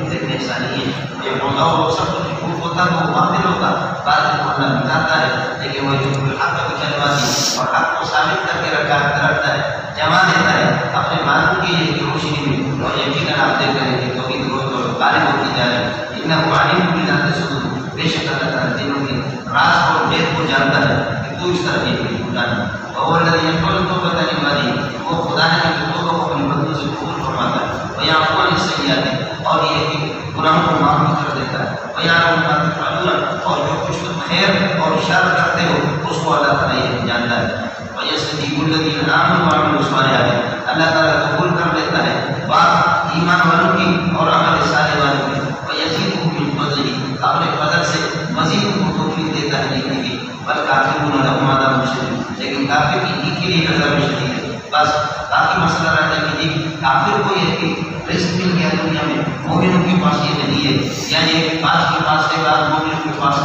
لیکن ایسا نہیں ہے. یہ ہوتا وہ سب کچھ جھوٹ ہوتا تو وہ باطل ہوتا. باطل کو اللہ مٹاتا ہے لیکن وہ حق کو کلماتی اور حق کو ثابت کر کے رکھتا ہے، جمع دیتا ہے اپنے معلوم کی روشنی میں. اور یقیناً آپ دیکھ رہے ہیں کہ توحید روز روز غالب ہوتی جا رہی ہے. انہ علیم بذات الصدور، بے شک اللہ تعالیٰ دلوں کے راز اور بھید کو جانتا ہے کہ تو اس طرح کی جانا. اور الذی یقبل توبۃ عبادہ، وہ خدا ہے جو توبہ کو اپنے بندوں سے قبول فرماتا ہے. ویعفو عن السیئات، اور یہ کہ گناہوں کو معاف کر دیتا ہے. ویعلم ما تفعلون، اور جو کچھ تم خیر اور شر کرتے ہو اس کو اللہ تعالیٰ یہ جانتا ہے. ویستجیب الذین آمنوا وعملوا الصالحات، اللہ تعالیٰ قبول کر لیتا ہے بات ایمان والوں کی اور عمل صالح والوں کی. ویزیدہم من فضلہ، اپنے فضل سے مزید ان کو توفیق دیتا ہے نیکی کی. والکافرون لهم عذاب شدید، لیکن کافر کی نیکی کے لیے عذاب شدید ہے. بس باقی مسئلہ رہتا ہے کہ جی کافر کو یہ کہ رزق مل گیا دنیا میں، مومنوں کے پاس یہ نہیں ہے، یعنی پاس کے پاس کے بعد مومنوں کے پاس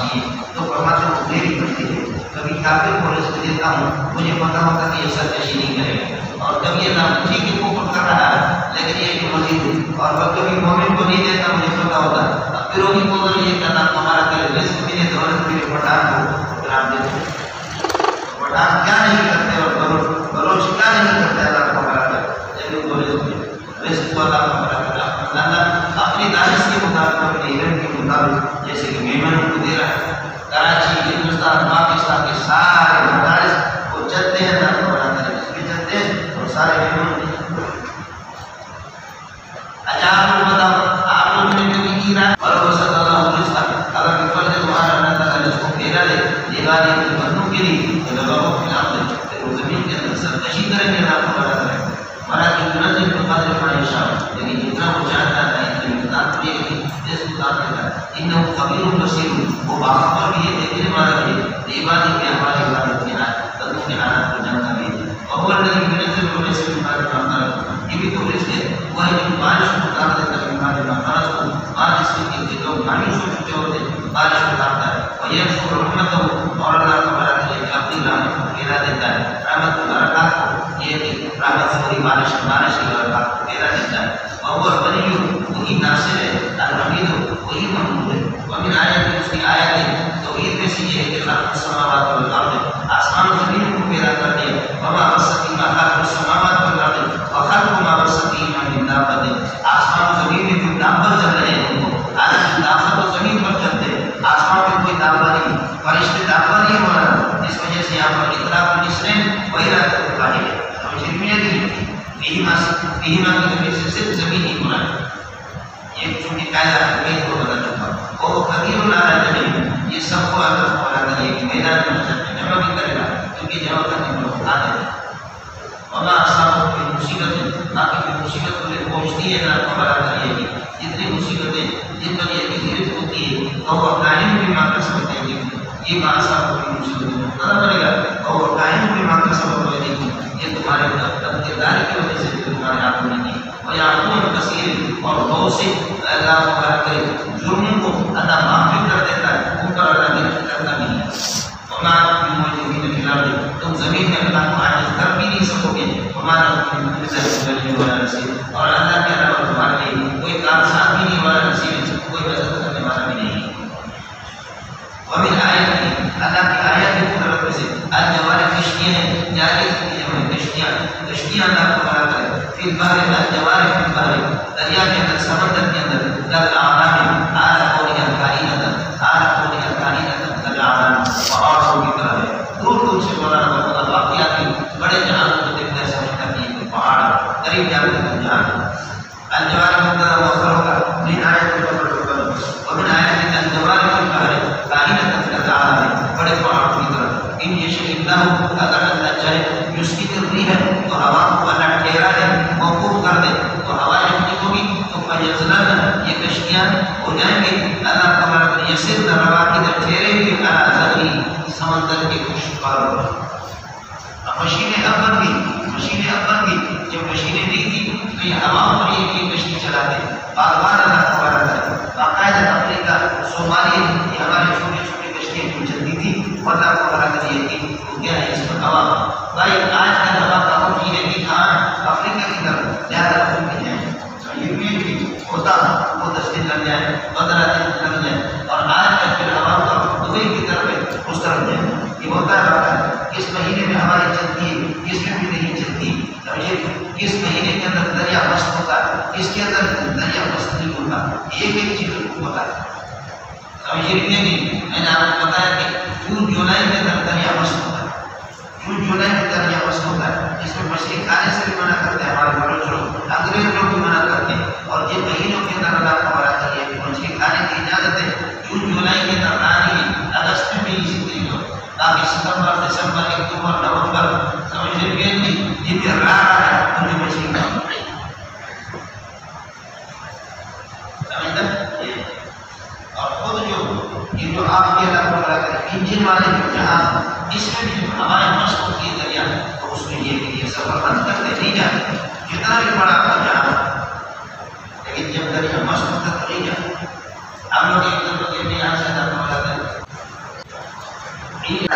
نہیں ہے. تو فرماتے وہ میری مرضی ہے. کبھی کافر کو رزق دیتا ہوں مجھے پتہ ہوتا کہ یہ سرکشی نہیں کرے گا، اور کبھی یہ نام ٹھیک ہے کفر کر رہا ہے لیکن یہ کہ مزید ہے. اور کبھی مومن کو نہیں دیتا مجھے پتہ ہوتا ہے. اب پھر وہی بول یہ کرنا ہمارا کرے رزق ملے دولت ملے پٹھان کو پھر آپ دیتے پٹھان کیا نہیں کرتے اور بلوچ کیا نہیں کرتے اللہ کو ہمارا کر لیکن وہ رزق کو اللہ کو ہمارا کر اللہ اپنی دانش کے مطابق اپنے علم کے مطابق جیسے کہ میمنوں کو دے رہا ہے. کراچی ہندوستان پاکستان کے سارے مدارس وہ چلتے ہیں اللہ کو بنا کر اس میں چلتے ہیں اور سارے میمنوں اچھا آپ کو بتاؤ آپ لوگوں نے جو کی رہا ہے اور وہ صلی اللہ علیہ وسلم اگر کفر سے تمہارا اللہ تعالیٰ اس کو پھیرا دے دیوا دے تو بندوں کے لیے تو لوگوں کو خلاف دے پھر وہ زمین کے اندر سرکشی کریں گے اللہ کو بنا کریں ہمارا جتنا سے قدر فرائشہ لیکن جتنا وہ جانتا ہے اتنی مقدار بھی ہے جس مقدار دیتا ہے انہوں خبیر بصیر وہ باخبر بھی ہے دیکھنے والا بھی ہے. عبادی کے ہماری عبادت کی بندوں کے حالات کو جانتا بھی ہے. اور وہ نہیں بنظر ہونے سے بیمار نہ یہ بھی تو رزق ہے. وہ ہے جو بارش کو اتار دیتا ہے بیمار نہ بارش کے لوگ مایوس ہو چکے ہوتے بارش اتارتا ہے. اور یہ اس کو رحمت ہو اور اللہ تعالیٰ کے لیے اپنی رحمت کو پھیلا دیتا ہے. رحمت کو برکات کو یہ کہ رحمت سے بڑی بارش کی برکات کو پھیلا دیتا ہے. اور وہ ولی وہی ناصر ہے الحمید وہی محمود ہے. ومن آیت اس کی آیت ہے توحید میں سے یہ ہے کہ خلق السماوات والارض آسمان و زمین کو پیدا کر دیا. وما بث فیہما خلق السماوات والارض وخلق ما بث فیہما من دابۃ. آسمان و زمین میں جو دابت چل رہے ہیں ان کو آج دابت و زمین پر چلتے ہیں. آسمان میں کوئی دابا نہیں فرشتے دابا نہیں ہو رہا. اس وجہ سے یہاں پر اطلاق الاسرین وہی رات واحد ہے. سمجھ میں نہیں فیہما کی وجہ سے صرف زمین ہی ہونا ہے. یہ چونکہ قاعدہ ہے کو بدل چکا وہ قدیر العالمین یہ سب کو اللہ تعالیٰ نے ایک میدان میں جمع بھی کرے گا کیونکہ جمع کرنے کو اٹھا دے گا. وما اصابہ کوئی مصیبت باقی کوئی مصیبت انہیں پہنچتی ہے اللہ تعالیٰ کرے گی. جتنی مصیبتیں جن پر یہ گرفت ہوتی ہے تو وہ قائم بھی ماں کر سکتے ہیں. یہ بات صاحب کوئی مصیبت پتہ پڑے گا اور وہ قائم بھی ماں کر سکتے ہیں. یہ تمہارے کردار کی وجہ سے تمہارے ہاتھ میں نہیں اور یعقوب کثیر اور بہت سے اللہ تعالیٰ کے جرموں کو اللہ معاف بھی کر دیتا ہے ان پر اللہ نے کرتا بھی نہیں. تم زمین میں اللہ کو عاجز کر بھی نہیں سکو گے. ہمارا اور اللہ کے علاوہ تمہارے لیے کوئی کارساز بھی نہیں ہمارا نصیب کوئی مدد کرنے والا بھی نہیں. ومن آیت اللہ کی آیت کی طرف سے الجوار کشتیاں ہیں جاری کشتیاں اللہ کو بنا کرے. پھر باہر الجوار پھر باہر دریا کے اندر سمندر کے اندر در آدام آدھا کوڑیاں در آدام پہاڑوں کی طرح ہے. دور دور سے مولانا بہت واقعات کی بڑے جہازوں کو دیکھتے ہیں سمجھتا کہ پہاڑ قریب جانے تک جہاز الجوار مقدر موخر ہوگا. من آیت ومن آیت الجوار پھر باہر کائنات در آدام بڑے پہاڑوں کی طرح. ان یشاء اللہ اگر اللہ چاہے یسکن الریح تو ہوا کو اللہ ٹھہرا دے موقوف کر دے تو ہوا جب نہیں ہوگی تو فیضلن یہ کشتیاں ہو جائیں گے. اللہ تعالیٰ یسر روا کی در ٹھہرے ہوئے علی سمندر کے خشک پر. مشینیں اب بن گئی جب مشینیں نہیں تھی تو یہ ہوا پر یہ کشتی چلاتے بار بار اللہ تعالیٰ کرے. باقاعدہ افریقہ صومالیہ یہ ہمارے چھوٹے چھوٹے کشتیاں جو چلتی تھی اللہ تعالیٰ کر یہ تھی وہ کیا ہے اس میں ہوا بھائی آج کل ہوا کا ہم یہ ہے کہ ہاں افریقہ کی طرف زیادہ افریقہ میں جائیں یوپین بھی ہوتا وہ 10 دن لگ جائے 15 دن لگ جائے اور آج کل پھر ہوا کا دبئی کی طرف ہے اس طرف جائے. یہ ہوتا ہے کس مہینے میں ہماری چلتی ہے کس میں بھی نہیں چلتی. کس مہینے کے اندر دریا مست ہوتا ہے کس کے اندر دریا مست نہیں ہوتا. ایک چیز ہوتا ہے سمجھے نہیں. میں نے آپ کو بتایا کہ جون جولائی کے اندر دریا مست ہوتا ہے. جون جولائی میں دریا مست ہوتا ہے جس میں مچھلی کھانے سے بھی منع کرتے ہیں ہمارے بڑے لوگ انگریز لوگ بھی منع کرتے ہیں. اور جن مہینوں کے اندر اللہ کا بڑا کریے کہ مچھلی کھانے کی اجازت ہے جون جولائی کے اندر آنی ہے اگست میں بھی اسی طریقے باقی ستمبر دسمبر اکتوبر نومبر سمجھ لیجیے جن میں رہا ہے ان میں مچھلی کھانا اور خود جو آپ کے اللہ تعالیٰ کا انجن والے جو جہاز اس میں بھی جو ہوائیں مست ہوتی ہے دریا تو اس میں یہ سفر بند کرتے نہیں جاتے جتنا بھی بڑا آپ کا جہاز لیکن جب دریا مست ہوتا تو نہیں جاتے. آپ لوگ ایک دن لوگ اپنے یہاں سے اللہ تعالیٰ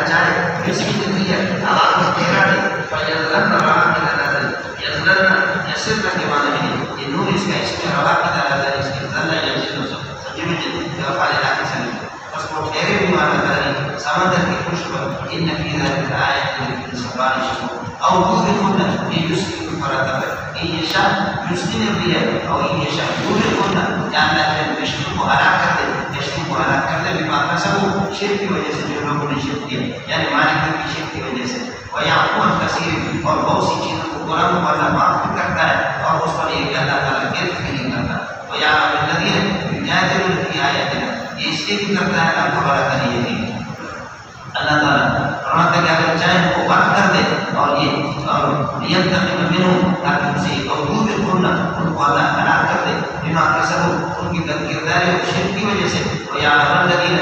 چاہے کسی بھی زندگی ہے ہوا کو ٹھہرا دے اور یزلن روا کی طرح دے یزلن یسر کا کے معنی ہے یہ نور اس کا اس میں روا کی طرح دے اس کے ذلہ یزلن سمجھے میں جب وفا لے لاکھ چلے اس کو ٹھہرے بھی معنی کریں سمندر کی خوش پر ان نفی ذلك آیت لیکن سبارش او دور خودنا یہ یسکن فراتر ان یشا یسکن بھی ہے اور ان یشا دور خودنا یا اللہ کے کشتوں کو ہلاک کر دے کشتوں کو ہلاک کر دے بما کسبوا شرک کی وجہ سے جو لوگوں نے شرک کیا یعنی مالک کی شرک کی وجہ سے ویعفو کثیر اور بہت سی چیزوں کو قرآن کو اللہ معاف بھی کرتا ہے اور اس پر یہ اللہ تعالیٰ گرفت نہیں کرتا. ویعلم الذین یجادلون فی آیاتنا یہ اس لیے بھی کرتا ہے اللہ تعالیٰ کا یہ نہیں اللہ تعالیٰ فرماتا ہے کہ اگر چاہے وہ بات کر دے اور یہ لینتقم منہم تاکہ ان سے عقوبت کرنا ان کو اللہ ہلاک کر دے بما کسبوا ان کی بدکرداری اور شرک کی وجہ سے. ویعلم الذین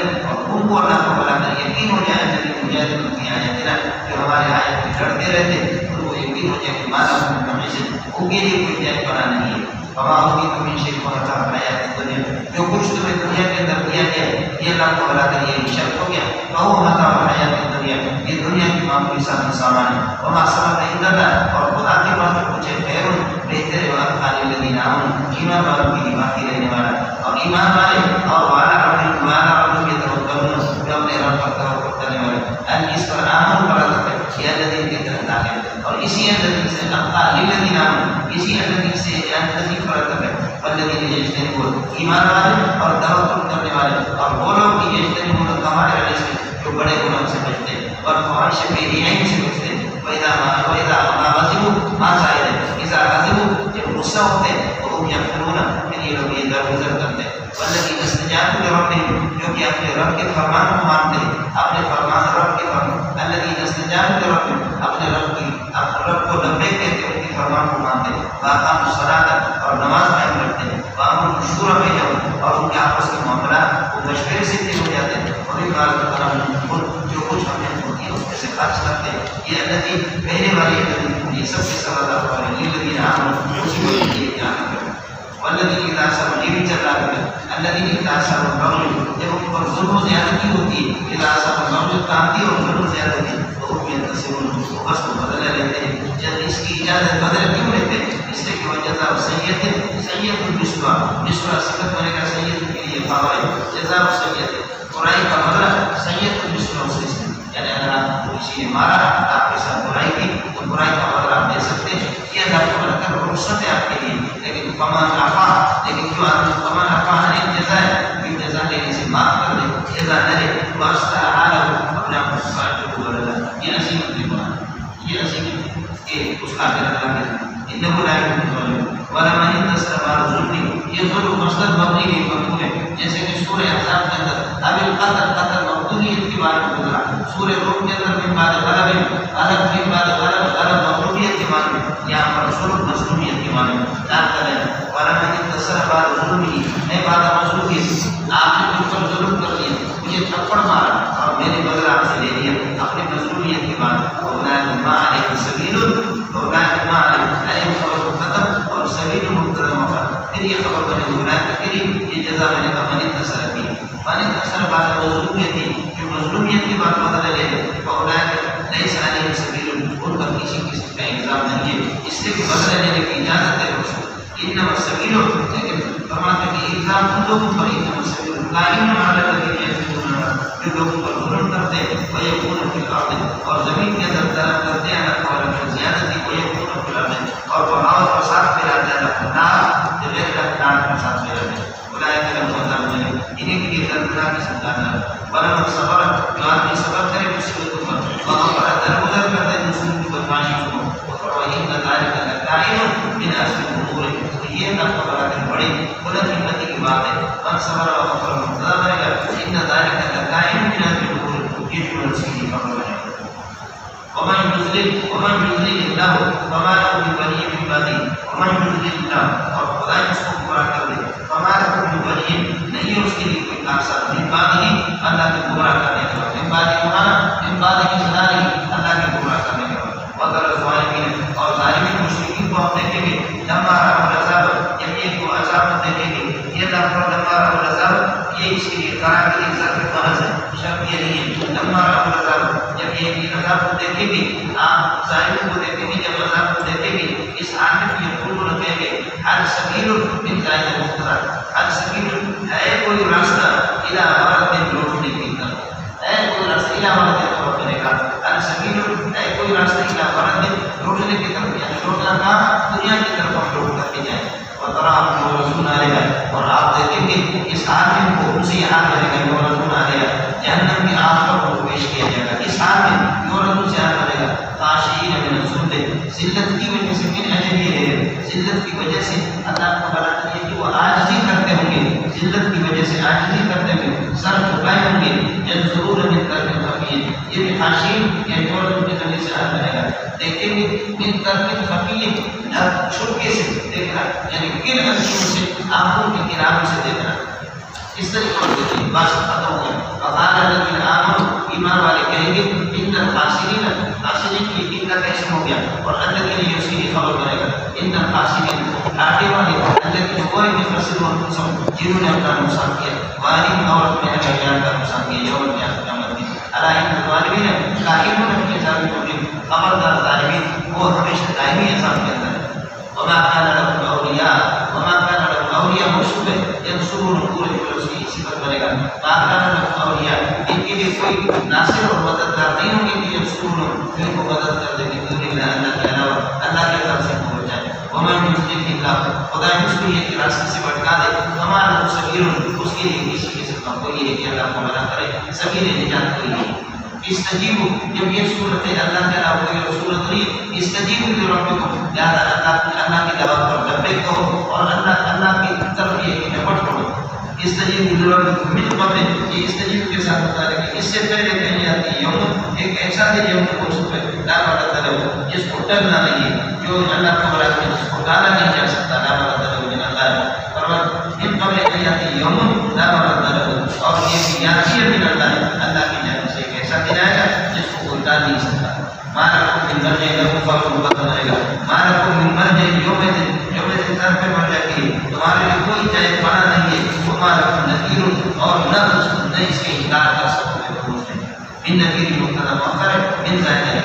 ان کو اللہ کو بلا کر یقین ہو جائے جب مجاہدین کی آیاتنا جو ہمارے آیت میں لڑتے رہتے ان کو یقین ہو جائے کہ مالا ان کے لیے کوئی جائے بنا نہیں ہے. وما اوتیتم من شیء فمتاع الحیاۃ الدنیا، جو کچھ تمہیں دنیا کے اندر دیا گیا یہ اللہ کو بلا کر یہ شرط ہو گیا فهو متاع الحیاۃ الدنیا، یہ دنیا کی معمولی سامان ہے. وما ثبت عند اللہ، اور خدا کے پاس جو کچھ ہے خیر بہتر ہے واتقى للذین آمنوا، ایمان والوں کے لیے باقی رہنے والا. اور ایمان والے اور وعلی ربهم یتوکلون، جو اپنے رب پر توکل کرنے والے اس پر آمن بڑا کرتے یہ الذین کے طرف داخل، اور اسی الذین سے اتقى للذین آمنوا، اسی الذین سے الذین پر کرتے والذین یجتنبون، ایمان والے اور توکل کرنے والے اور وہ لوگ کہ یجتنبون الکبائر الاسم، جو بڑے گناہوں سے بچتے اور فواحش بیرحمی سے بچتے. وَإِذَا غَضِبُوا مَا زَائِدَ، اذا غضبوا جب غصہ ہوتے تو ہم یغفرون، پھر یہ لوگ یہ درگزر کرتے. والذین استجابوا لربهم، جو کہ اپنے رب کے فرمان کو مانتے، اپنے فرمان رب کے فرمان، الذین استجابوا لربهم، اپنے رب کو لبیک کہتے ان کے فرمان کو مانتے. وَأَقَامُوا الصَّلَاةَ، اور نماز قائم رکھتے. وَأَمْرُهُمْ شُورَىٰ بَيْنَهُمْ، اور ان کے آپس کے معاملات وہ مشورے سے طے ہو جاتے. وَمِمَّا رَزَقْنَاهُمْ يُنْفِقُونَ، جو کچھ ہم نے ان کو دیا اس میں سے خرچ کرتے. یہ الذین پہلے والے یہ سب سے سوال والے الذین آمنوا، اسی کو یہ یاد کریں. والذین اذا اصابهم، یہ بھی چل رہا ہے الذین اذا اصابهم بغی، جب ان پر ظلم و زیادتی ہوتی ہے، اذا اصابهم بغی کامتی اور ظلم و زیادتی تو هم ينتصرون، وہ بس کو بدلہ لیتے ہیں. جب اس کی اجازت بدل کیوں لیتے ہیں؟ اس لیے کہ وہ جزا سیئۃ سیئۃ مثلها صفت بنے گا سیئۃ کے لیے فوائد جزا سیئۃ، برائی کا بدلہ سیئۃ مثلها، یعنی اگر آپ کو کسی نے مارا آپ کے ساتھ برائی کی تو برائی کا بدلہ آپ دے سکتے ہیں. یہ اللہ کو بڑھ کر رخصت ہے آپ کے لیے. لیکن فمن عفا، لیکن جو آدمی فمن عفا عن الجزاء، کہ جزا لینے سے معاف کر دے، جزا نہ لے، واصلح حالہ، اپنے آپ کو فاجر بدلا، یہ عظیم قربان، یہ عظیم کہ اس کا اجر اللہ کے انه لا يحب الظالمين. ولمن انتصر بعد ظلم، یہ ظلم مصدر مبنی نہیں مفعول ہے، جیسے کہ سورہ احزاب کے اندر اب القتل مقتولیت کے بارے میں گزرا. سورہ روم کے اندر من بعد غلب من بعد غلب مقتولیت کے بارے میں، یہاں پر ظلم مظلومیت کے بارے میں یاد کریں. ولمن انتصر بعد ظلمه، میں بعد مظلومیت، آپ نے مجھ پر ظلم کر دیا، مجھے تھپڑ مارا اور میں نے بدلہ آپ سے لے لیا اپنے مظلومیت کے بعد. اولئک ما علیہم سبیل، اولئک ما علیہم خبر ختم اور سبیل مقتدم ہوگا. پھر یہ خبر بنے اولئک کے لیے یہ جزا میں نے کہا من انتصر کی، من انتصر بعد مظلومیت تھی، جو مظلومیت کے بعد بدلہ لے لے. اولئک لیس علیہم سبیل، ان پر کسی قسم کا الزام نہیں ہے، اس سے بدلہ لینے کی اجازت ہے رسول. انما السبیل، لیکن فرماتے کہ الزام ان لوگوں پر، انما السبیل قائم علی الذین یظلمون، جو لوگوں پر ظلم کرتے ویکون فی الارض، اور زمین کے اندر طلب کرتے ہیں اللہ تعالیٰ زیادتی، ویکون فی الارض، اور بغاؤ اور فساد پھیلاتے ہیں اللہ جو غیر اللہ کے ساتھ پھیلاتے ہیں. اولئک لهم عذاب الیم، انہیں کے لیے دردناک کی سزا ہے. ولمن صبر، جو آدمی صبر کرے مصیبتوں پر، وغفر درگزر کرتے ہیں مصیبتوں کی بدماشیوں کو، وإن ذلک لکائن من عزم الامور، یہ نہ خبر ہے بڑی بلند ہمت کی بات ہے. من صبر وغفر مقتضا بنے گا ان ذلک لکائن من عزم الامور، یہ جو اس کی خبر ہے. ومن يضلل الله فما له من ولي من بعده، ومن يضلل الله، اور خدا اس کو گمراہ کر دے، فما له من ولي، نہیں ہے اس کے لیے کوئی کارساز من بعده، اللہ کے گمراہ کرنے کے بعد، من بعد کی سزا نہیں، اللہ کے گمراہ کرنے کے بعد. وَذَرَ الظَّالِمِينَ، اور ظالمین مشرکین کو ہم دیکھیں گے لما رأوا العذاب، جب یہ کو عذاب دیکھیں گے. یہ لفظ لما رأوا العذاب یہ اس کے لیے قرار کے لیے ظرف محض ہے، شرط یہ نہیں ہے. لما رأوا العذاب، جب یہ عذاب کو دیکھیں گے، آپ ظالموں کو دیکھیں گے، جب عذاب کو دیکھیں گے، اس عالم کی یقولون کہیں گے هل سبیل من ذلک المقتدر، هل سبیل ہے کوئی راستہ الی مرد لوٹنے کی طرف، ہے کوئی راستہ الی مرد لوٹنے کا، هل سبیل ہے کوئی راستہ الی مرد لوٹنے کی طرف، یعنی لوٹنا کا دنیا کی طرف ہم لوٹ کر کے جائیں. وَتَرَاهُمْ يُعْرَضُونَ عَلَيْهَا، اور آپ دیکھیں گے اس عالم کو ان سے یہ حال کرے گا، يُعْرَضُونَ عَلَيْهَا، جہنم کی آگ پر ان کو پیش کیا جائے گا. اس حال میں يُعْرَضُونَ سے حال کرے گا خاشعین من الذل، ذلت کی وجہ سے، من اجل یہ ذلت کی وجہ سے اللہ کو بلا کر یہ کہ وہ عاجزی کرتے ہوں گے، ذلت کی وجہ سے عاجزی کرتے ہوں گے، سر جھکائے ہوں گے. ينظرون من طرف خفی، یہ بھی خاشعین یا يعرضون کے ذریعے سے حال کرے گا. دیکھیں گے من طرف خفی، چھپکے سے دیکھنا، یعنی کن انشوں سے، آنکھوں کے کناروں سے دیکھنا. اس طریقے سے بس ختم ہو گیا. وقال الذين آمنوا ایمان والے کہیں گے ان الخاسرین خاسرین کی ان کا کیسے ہو گیا اور اللہ کے لیے اس کی خبر بنے گا ان الخاسرین گھاٹے والے اللہ کے کوئی بھی خسر اور جنہوں نے اپنا نقصان کیا والد اور اپنے جان کا نقصان کیا یوم قیامت میں اللہ ان ظالمین کائنون اپنے ظالمین خبردار ظالمین وہ ہمیشہ دائمی عذاب کے اندر ہے. وما كان لهم اولياء وما كان لهم اولياء مرشد ينصرون پورے اس کی صفت بنے گا. ما كان لهم اولياء ان کے لیے کوئی ناصر اور مددگار نہیں ہوں گے کہ ينصرون ان کو مدد کر دیں گے دون اللہ اللہ کے علاوہ اللہ کے طرف سے پہنچ جائے. وما يضلل الله خدا اس کو یہ راستے سے بھٹکا دے وما له سبيل اس کے لیے کسی قسم کا کوئی ہے کہ اللہ کو منع کرے سبیل نجات کوئی نہیں. استجیبو جب یہ صورت ہے اللہ تعالیٰ کوئی صورت نہیں استجیبو لربکم لہذا اللہ کی دعوت پر لبیک کہو اور اللہ کی طرف یہ نپٹ پڑو. استجیبو لربکم من قبل یہ استجیبو کے ساتھ بتا رہے کہ اس سے پہلے کہیں آتی ہے یوم ایک ایسا دن یوم کو اس پہ لا مرد لہو جس کو ڈرنا نہیں ہے جو اللہ کو برات میں جس کو ڈالا نہیں جا سکتا لا مرد لہو من اللہ فرمایا من قبل کہیں آتی ہے یوم لا مرد لہو اور یہ بھی یاتی ہے من اللہ کی جانب سے ایسا دن آئے گا جس کو کوئی ڈال نہیں سکتا. مانا کو من مرجع لہو فاقو مقدم آئے گا مانا کو من مرجع یوم دن طرف پہ مرجع کی تمہارے لیے کوئی جائے پڑا نہیں ہے وہ مانا کو نذیر اور نہ اس کے انکار کر سکتے ہیں. ان نذیر مقتضی مؤخر من ظاہر ہے.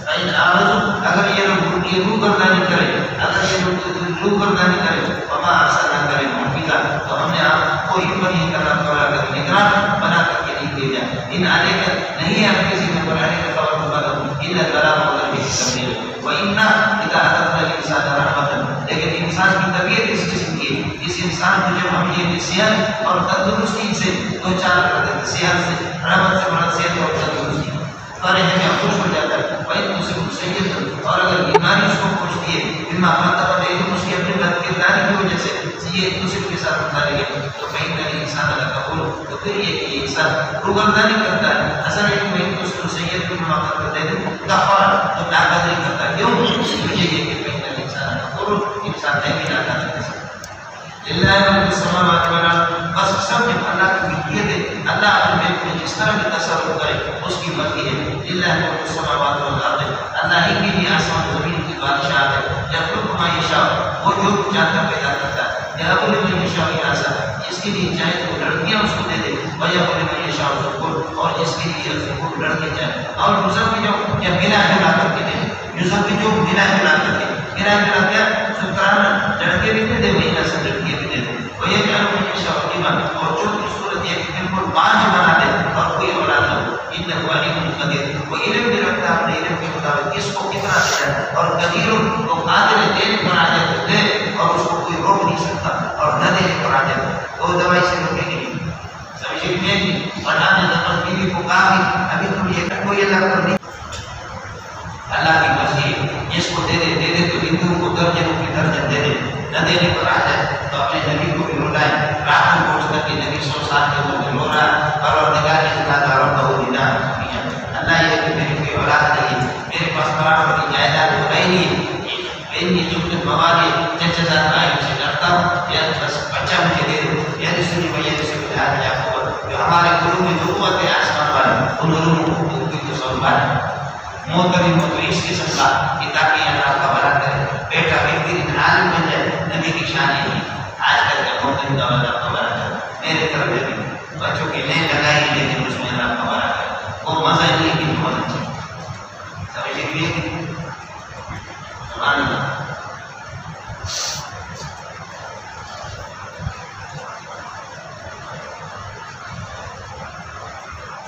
فإن أعرضوا اگر یہ لوگ یہ روگردانی کرے اگر یہ لوگ روگردانی کرے وما ارسلنا کرے محفظا تو ہم نے آپ کو یہ نہیں کرنا پڑا کر نگران بنا کر کے نہیں بھیجا. ان آنے کا نہیں ہے آپ کسی میں قرآن کا خبر ہوگا ان البلاغ مگر بھی تبلیغ وإنا اذا أردنا الإنسان رحمة لیکن انسان کی طبیعت اس قسم کی اس انسان کو جب ہم یہ صحت اور تندرستی سے دو چار کر دیتے صحت سے رحمت سے بڑا صحت اور تندرستی اور ہمیں خوش ہو جاتا ہے. وَإِنْ تُصِبْهُ سَيِّئَةٌ اور اگر بیماری اس کو پہنچتی ہے بما قدمت ایدیہم اس کی اپنی بدکرداری کی وجہ سے یہ تصب کے ساتھ ہوتا رہے تو فإِنَّ الْإِنسَانَ لَكَفُورٌ تو پھر یہ کہ انسان روگردانی کرتا ہے. اصل ہے کہ وَإِنْ تُصِبْهُ سَيِّئَةٌ بما قدمت ایدیہم کفارا تو ناقدری کرتا ہے. کیوں؟ یہ کہ فإِنَّ الْإِنسَانَ لَكَفُورٌ انسان ہے بھی ناقدری کر سکتا ہے. للہ ملک السماوات والارض بس سب جب اللہ کی ملکیت ہے اللہ اپنے ملک میں جس طرح بھی تصرف کرے اس کی مرضی ہے. للہ ملک السماوات والارض اللہ ہی کے لیے آسمان زمین کی بادشاہ ہے. یخلق ما یشاء وہ جو چاہتا پیدا کرتا ہے. یہب لمن یشاء اناثا جس کے لیے چاہے تو لڑکیاں اس کو دے دے ویہب لمن یشاء الذکور اور جس کے لیے الذکور لڑکے چاہے اور مزوجوں یا ملا جلا کر کے دے مزوجوں ملا جلا کر کے ملا جلا کیا شکرانہ لڑکے بھی دے دے وہی نسل لڑکیاں بھی دے دے ویجعل من یشاء عقیما اور جو کی صورت یہ کہ بالکل بانجھ بنا دے اور کوئی اولاد نہ ہو. انہ علیم قدیر وہ علم بھی رکھتا ہے اپنے علم کے مطابق کس کو کتنا دیا ہے اور قدیر وہ قادر دین پر آ جائے تو دے اور اس کو کوئی روک نہیں سکتا اور نہ دینے پر آ جائے وہ دوائی سے روکے گی نہیں. سمجھے نہیں اور آپ نے زبر بیوی کو کہا کہ ابھی تم یہ کوئی اللہ پر نہیں اللہ کی مرضی جس کو دے دے تو ہندوؤں کو درجنوں کی درجن دے دے نہ دینے پر آ جائے تو اپنے نبی کو بھی لوٹائے. رات میں پہنچ کر کے نبی 100 سال کے عمر میں رو رہا پروردگار نے کہا تھا رب دینا اللہ یہ کہ میری کوئی اولاد نہیں میرے پاس برابر کی جائیداد ہو رہی نہیں میں جو مواری چچا آئے سے ڈرتا ہوں یا بس بچہ مجھے دے دو یا رسولی بھیا رسول اللہ یا جو ہمارے گروہ میں جو قوت ہے آسمان والے ان علوم کی تصور ہے محترم محترم اس قسم کا کہ تاکہ اللہ کا بھلا کرے بیٹا بہترین عالم بن جائے. نبی کی شان ہے آج کل کا محترم کا اللہ کا بھلا کرے میرے طرف بھی بچوں کی نہیں لگائی لیکن اس میں اللہ کا بھلا کرے وہ مزہ نہیں کہ بہت اچھا سمجھے بھی سبحان اللہ.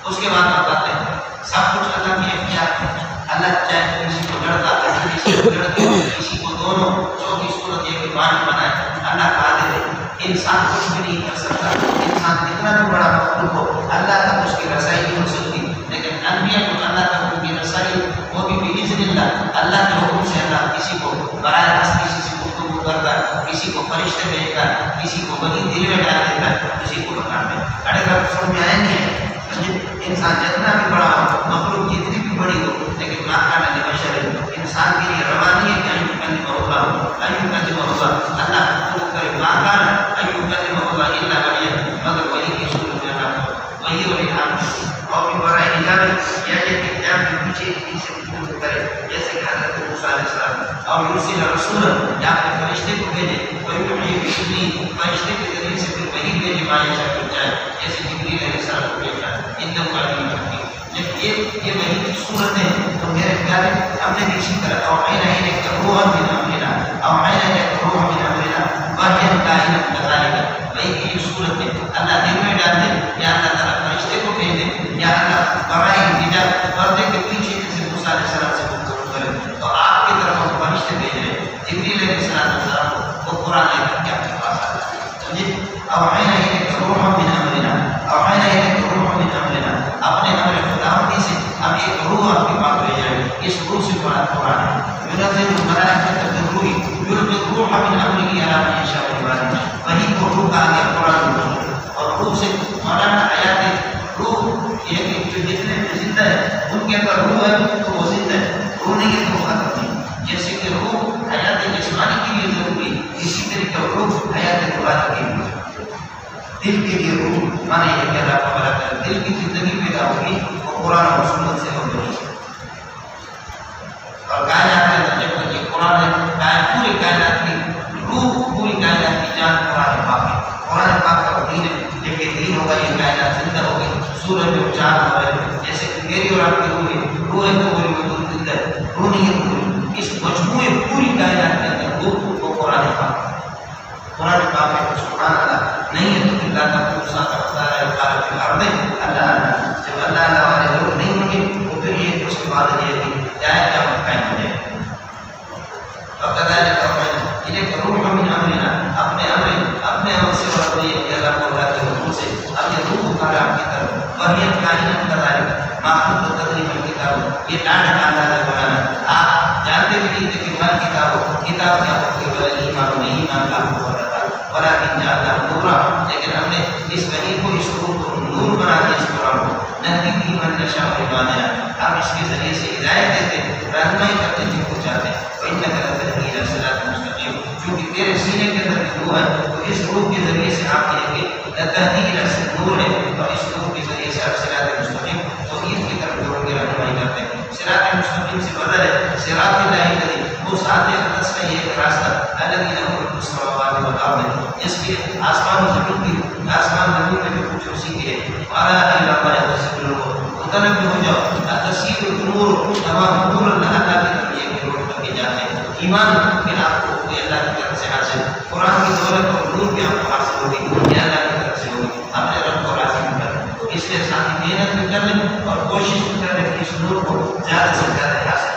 اس کے بعد بتاتے ہیں سب کچھ اللہ کی اختیار ہے. اللہ چاہے کسی کو لڑتا کسی کو لڑکی کسی کو دونوں جو کی صورت یہ کہ بانٹ بنائے اللہ قادر ہے. انسان کچھ بھی نہیں کر سکتا. انسان کتنا بھی بڑا مخلوق ہو اللہ تک اس کی رسائی نہیں ہو سکتی لیکن انبیاء کو اللہ تک ان کی رسائی وہ بھی بإذن اللہ اللہ کے حکم سے. اللہ کسی کو براہ راست کسی سے گفتگو کرتا ہے کسی کو فرشتے بھیجتا ہے کسی کو وہی دل میں ڈال دیتا ہے کسی کو مکان میں اڑے گا سمجھ میں آئیں گے. انسان جتنا بھی بڑا ہو مخلوق جتنی بھی بڑی ہو لیکن ماکان بشر انسان کے لیے روانی ہے کہ ایو کلمہ ہوگا ایو کلمہ ہوگا اللہ حکم کرے ماکان ایو کلمہ ہوگا الا وحی مگر کرے، جیسے کہ حضرت موسیٰ علیہ السلام اور یرسل رسولا یا اپنے فرشتے کو بھیجے، ویوحی بإذنہ فرشتے کے ذریعے سے پھر وحی بھیجے ما یشاء جائے، جیسے جبریل علیہ السلام کو بھیجا، انہ علیم حکیم۔ جب یہ وحی کی صورت ہے تو میرے پیارے ہم نے اسی طرح اوحینا الیک روحا من امرنا، اوحینا الیک روحا من امرنا وحیا کائنا کذالک۔ وحی کی یہ صورت ہے اللہ دل میں ڈال دے یا اللہ تعالیٰ فرشتے کو بھیج دے یا اللہ برائے حجاب پردے کے پیچھے جیسے موسیٰ علیہ السلام سے گفتگو کرے تو آپ کی طرف ہم فرشتے بھیج رہے ہیں، جبریل علیہ السلام کو وہ قرآن لے کر کے آپ کے پاس آتا ہے۔ سمجھے؟ اوحینا الیک روحا من امرنا، اوحینا الیک روحا من امرنا، اپنے امر خداوندی سے ہم ایک روح آپ کے پاس بھیج رہے ہیں، اس روح سے قرآن ہے۔ ينزل الملائكة بالروح، يلقي الروح من امره على من يشاء من عباده۔ وہی کو روح کہا گیا قرآن میں، اور روح سے مولانا آیات روح یہ کہ جو جتنے زندہ ہے ان کے اندر روح ہے تو وہ زندہ ہے، روح نہیں ہے تو وہ ختم نہیں۔ جیسے کہ روح حیات جسمانی کے لیے ضروری ہے، اسی طریقے روح حیات روحانی کے لیے، دل کے لیے روح مانے یہ کہ اللہ تعالیٰ دل کی زندگی پیدا ہوگی وہ قرآن و سنت سے ہوگی۔ اور کائنات کے اندر جب تک یہ قرآن ہے پوری کائنات کی روح، پوری کائنات کی جان قرآن پاک ہے، قرآن پاک کا دین ہے۔ جب یہ دین ہوگا یہ کائنات زندہ ہوگی، سورج اور چاند ہو رہے جیسے کہ میری اور آپ کی روح ہے تو پوری وجود زندہ ہے، روح نہیں ہے پوری، اس مجموعے پوری کائنات کے اندر وہ قرآن پاک ہے۔ قرآن پاک ہے سبحان اللہ نہیں ہے تو اللہ کا پورا کا خدا ہے خالق الارض اللہ اللہ۔ جب اللہ اللہ والے لوگ نہیں ہوں گے تو پھر یہ اس کے بعد یہ کہ جائے کیا قائم ہو جائے۔ وَكَذَلِكَ أَوْحَيْنَا إِلَيْكَ رُوحًا مِّنْ أَمْرِنَا، اپنے امر سے اور یہ اللہ کو اللہ کے حکم سے اب یہ روح اتارا آپ کی طرف، وَهِيَ كَائِنَةٌ كَذَلِكَ مَا كُنتَ تَدْرِي مَا الْكِتَابُ۔ یہ ڈانٹ ڈالنا ہے بنانا، آپ جانتے بھی نہیں تھے کہ مال کتاب کیا ہوتی ہے، ولا ایمان نہیں ایمان کا ہوتا تھا، ولیکن جعلناہ نورا، لیکن ہم نے اس وحی کو اس روح کو نور بنا دیا، اس قرآن کو نہدی بھی من نشاء عبادنا، ہم اس کے ذریعے سے ہدایت دیتے رہنمائی کرتے جن کو چاہتے ہیں، وإنک لتہدی إلی صراط مستقیم، کیونکہ تیرے سینے کے اندر روح ہے تو اس روح کے ذریعے سے آپ کہیں گے لتہدی إلی نور ہے، اور اس روح کے ذریعے سے آپ صراط مستقیم توحید کی طرف لوگوں کی رہنمائی کرتے ہیں۔ صراط مستقیم سے بدل ہے صراط اللہ الذی، وہ ذات اقدس کا یہ ایک راستہ الذی لہ ملک السماوات والارض، جس کے آسمان و زمین کی آسمان زمین میں جو کچھ اسی کے ہے، وعلی الی اللہ یتصل الامور، مطلب ہو جاؤ تسیل الامور، تمام نور اللہ کی طرف یہ کہ روح تک جاتے ہیں، ایمان کہ آپ کو اللہ کی طرف سے حاصل، قرآن کی دولت اور نور بھی آپ کو حاصل ہوگی، یہ اللہ کی طرف سے ہوگی، اپنے رب کو راضی کر، اس لیے ساتھی محنت بھی کر لیں اور کوشش بھی کر لیں کہ اس نور کو زیادہ سے زیادہ حاصل